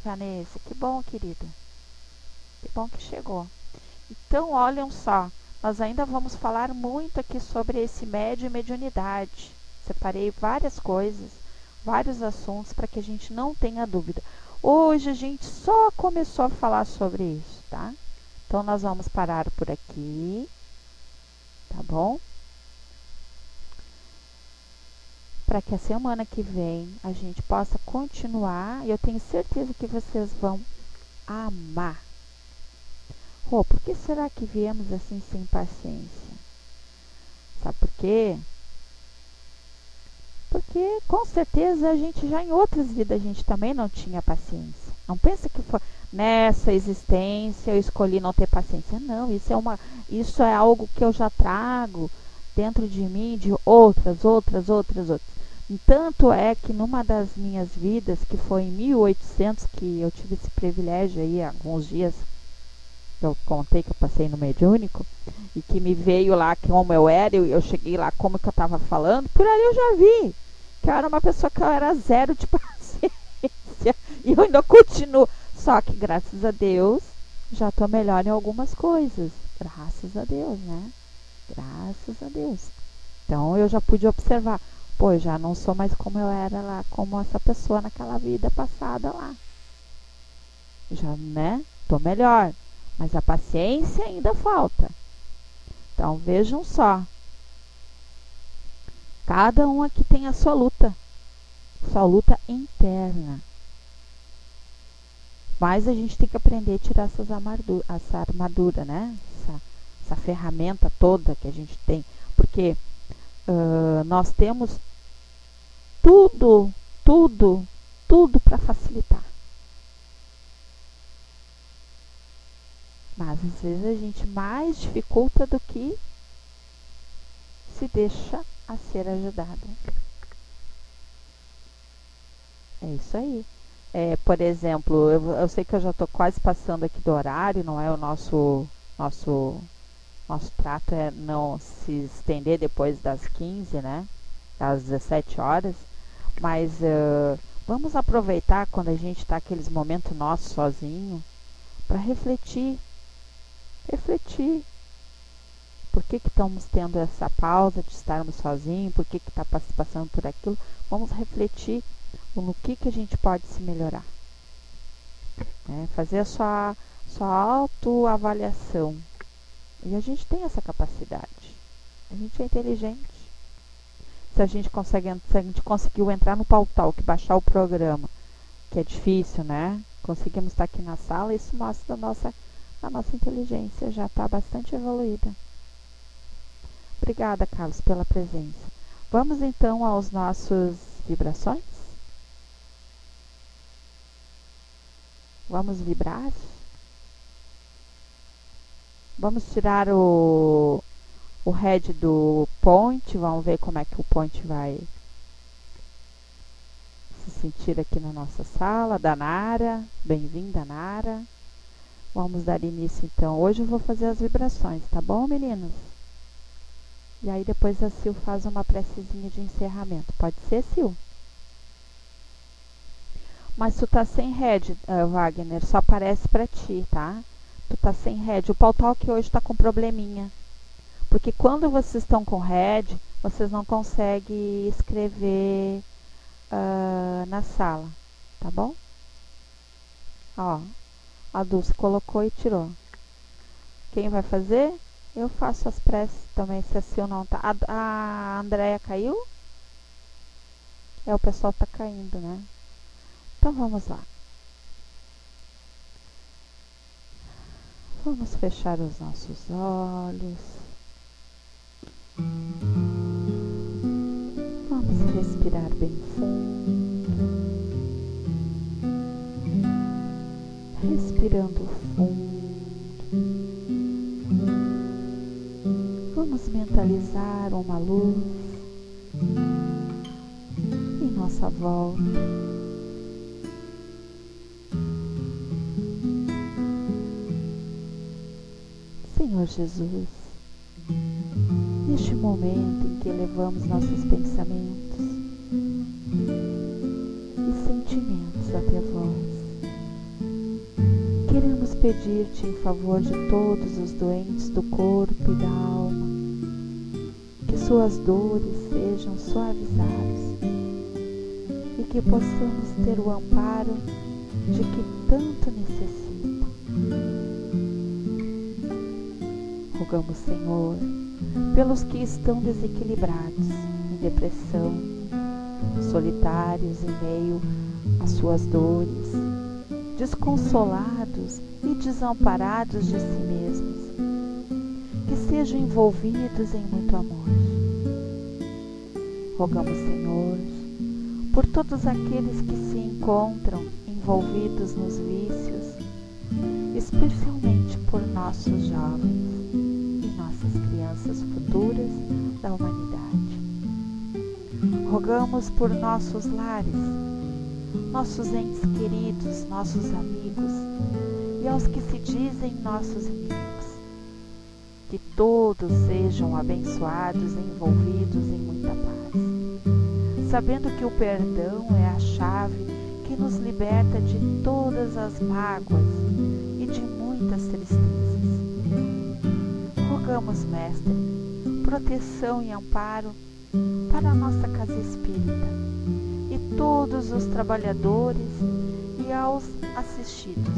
Vanessa, que bom, querida. Que bom que chegou. Então, olhem só, nós ainda vamos falar muito aqui sobre esse médio e mediunidade. Separei várias coisas, vários assuntos para que a gente não tenha dúvida. Hoje a gente só começou a falar sobre isso, tá? Então, nós vamos parar por aqui, tá bom? Para que a semana que vem a gente possa continuar, e eu tenho certeza que vocês vão amar. Por que será que viemos assim sem paciência? Sabe por quê? Porque com certeza a gente já em outras vidas a gente também não tinha paciência. Não pensa que foi nessa existência eu escolhi não ter paciência. Não, isso é algo que eu já trago dentro de mim de outras. Tanto é que numa das minhas vidas, que foi em 1800, que eu tive esse privilégio aí, alguns dias, eu contei que eu passei no mediúnico, e que me veio lá como eu era, eu cheguei lá como que eu estava falando, por ali eu já vi que eu era uma pessoa que eu era zero de paciência, e eu ainda continuo, só que graças a Deus, já estou melhor em algumas coisas, graças a Deus, né? Graças a Deus. Então eu já pude observar, eu já não sou mais como eu era lá, como essa pessoa naquela vida passada lá. Já, né? Tô melhor, mas a paciência ainda falta. Então vejam só. Cada um aqui tem a sua luta interna. Mas a gente tem que aprender a tirar essa armadura, né? essa ferramenta toda que a gente tem, porque nós temos tudo para facilitar. Mas às vezes a gente mais dificulta do que se deixa a ser ajudado. É isso aí. Por exemplo, eu sei que eu já estou quase passando aqui do horário, não é o nosso trato é não se estender depois das 15, né? Das 17 horas. Mas vamos aproveitar quando a gente está aqueles momentos nossos sozinho para refletir. Por que estamos tendo essa pausa de estarmos sozinhos? Por que está passando por aquilo? Vamos refletir no que a gente pode se melhorar. Fazer a sua autoavaliação. E a gente tem essa capacidade. A gente é inteligente. Se a gente conseguiu entrar no Pautalk, baixar o programa, que é difícil, né? Conseguimos estar aqui na sala, isso mostra a nossa inteligência já está bastante evoluída. Obrigada, Carlos, pela presença. Vamos então aos nossos vibrações? Vamos vibrar? Vamos tirar o head do point, vamos ver como é que o point vai se sentir aqui na nossa sala. Da Nara, bem-vinda, Nara. Vamos dar início então. Hoje eu vou fazer as vibrações, tá bom, meninos? E aí depois a Sil faz uma precezinha de encerramento. Pode ser, Sil? Mas tu tá sem head, Wagner, só aparece pra ti, tá? Tu tá sem head. O Pautalk hoje tá com probleminha. Porque quando vocês estão com head, vocês não conseguem escrever na sala, tá bom? Ó, a Dulce colocou e tirou. Quem vai fazer? Eu faço as preces também, se a Sil não tá. A Andréia caiu? O pessoal tá caindo, né? Então vamos lá. Vamos fechar os nossos olhos. Vamos respirar bem fundo. Respirando fundo. Vamos mentalizar uma luz em nossa volta. Senhor Jesus, neste momento em que elevamos nossos pensamentos e sentimentos até vós, queremos pedir-te em favor de todos os doentes do corpo e da alma, que suas dores sejam suavizadas e que possamos ter o amparo de que tanto necessitam. Rogamos, Senhor, pelos que estão desequilibrados, em depressão, solitários em meio às suas dores, desconsolados e desamparados de si mesmos, que sejam envolvidos em muito amor. Rogamos, Senhor, por todos aqueles que se encontram envolvidos nos vícios, especialmente por nossos jovens e nossas crianças futuras da humanidade. Rogamos por nossos lares, nossos entes queridos, nossos amigos e aos que se dizem nossos inimigos. Que todos sejam abençoados e envolvidos em muita paz, sabendo que o perdão é a chave que nos liberta de todas as mágoas e de muitas tristezas. Rogamos, Mestre, proteção e amparo para a nossa casa espírita e todos os trabalhadores e aos assistidos.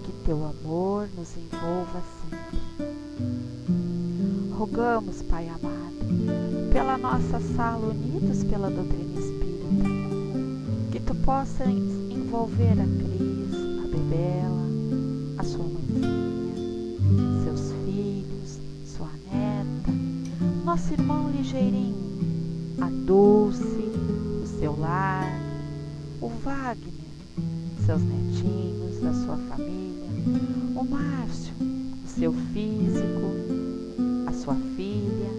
Que teu amor nos envolva sempre. Rogamos, Pai amado, pela nossa sala unidos pela doutrina espírita, que tu possa envolver a Cris, a Bebela, a sua mãezinha, seus filhos, nosso irmão Ligeirinho, a Dulce, o seu lar, o Wagner, seus netinhos, a sua família, o Márcio, o seu físico, a sua filha,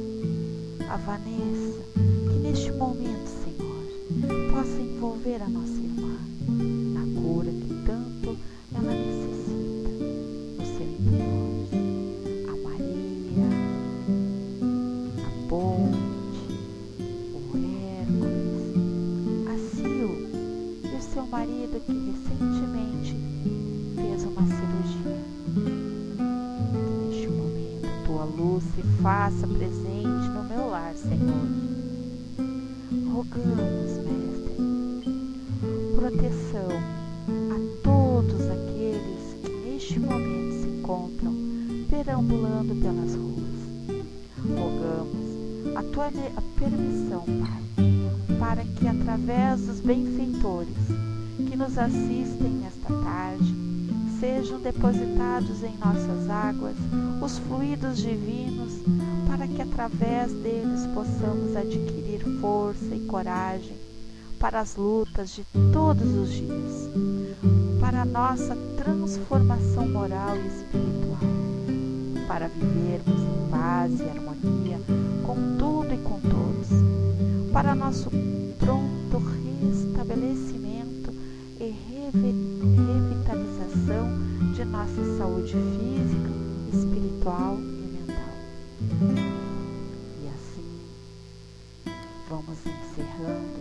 a Vanessa, que neste momento, Senhor, possa envolver a nossa irmã na cura que tanto ela necessita no seu interior. A Maria, a Ponte, o Hércules, a Sil e o seu marido que recentemente fez uma cirurgia. Que neste momento tua luz se faça presente no meu lar, Senhor. Rogamos, Mestre, proteção a todos aqueles que neste momento se encontram perambulando pelas ruas. Rogamos a tua permissão, Pai, para que através dos benfeitores que nos assistem nesta tarde sejam depositados em nossas águas os fluidos divinos, para que através deles possamos adquirir força e coragem para as lutas de todos os dias, para a nossa transformação moral e espiritual, para vivermos em paz e harmonia com tudo e com todos, para nosso pronto restabelecimento e revitalização de nossa saúde física, espiritual e mental. E assim vamos encerrando,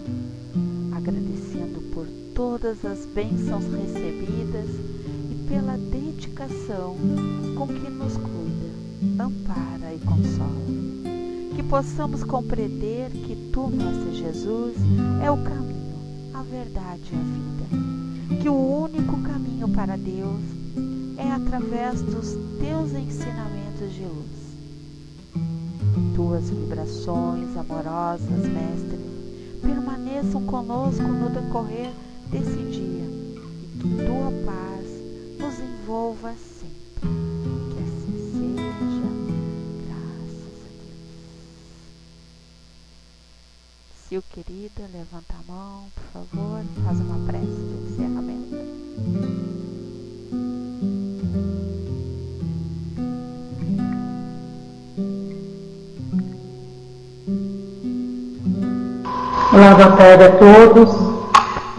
agradecendo por todas as bênçãos recebidas e pela dedicação com que nos cuida, ampara e consola. Que possamos compreender que Tu, Mestre Jesus, é o caminho, a verdade e a vida. Que o único caminho para Deus é através dos Teus ensinamentos de luz. Tuas vibrações amorosas, Mestre, permaneçam conosco no decorrer desse dia e que Tua paz nos envolva sempre. Que assim seja, graças a Deus. Sil, querida, levanta a mão, por favor, faz uma prece de encerramento. Olá, boa tarde a todos.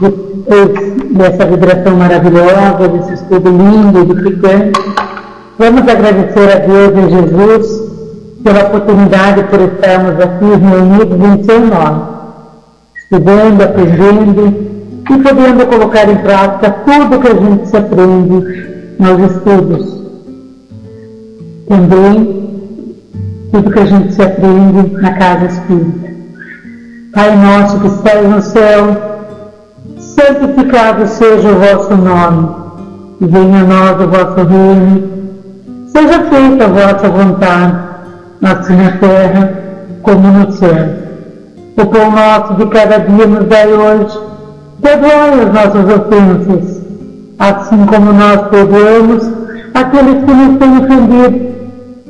Depois dessa vibração maravilhosa, desse estudo lindo, edificante, vamos agradecer a Deus e Jesus pela oportunidade por estarmos aqui reunidos em seu nome, estudando, aprendendo e podendo colocar em prática tudo que a gente se aprende nos estudos. Também tudo que a gente se aprende na casa espírita. Pai nosso que estás no céu, santificado seja o vosso nome, e venha a nós o vosso reino. Seja feita a vossa vontade, assim na terra como no céu. O pão nosso de cada dia nos dai hoje. Perdoai as nossas ofensas, assim como nós perdoamos aqueles que nos têm ofendido.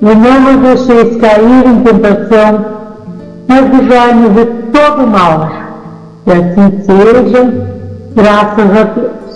E não nos deixeis cair em tentação, mas livrai-nos de todo mal. E assim seja, graças a Deus.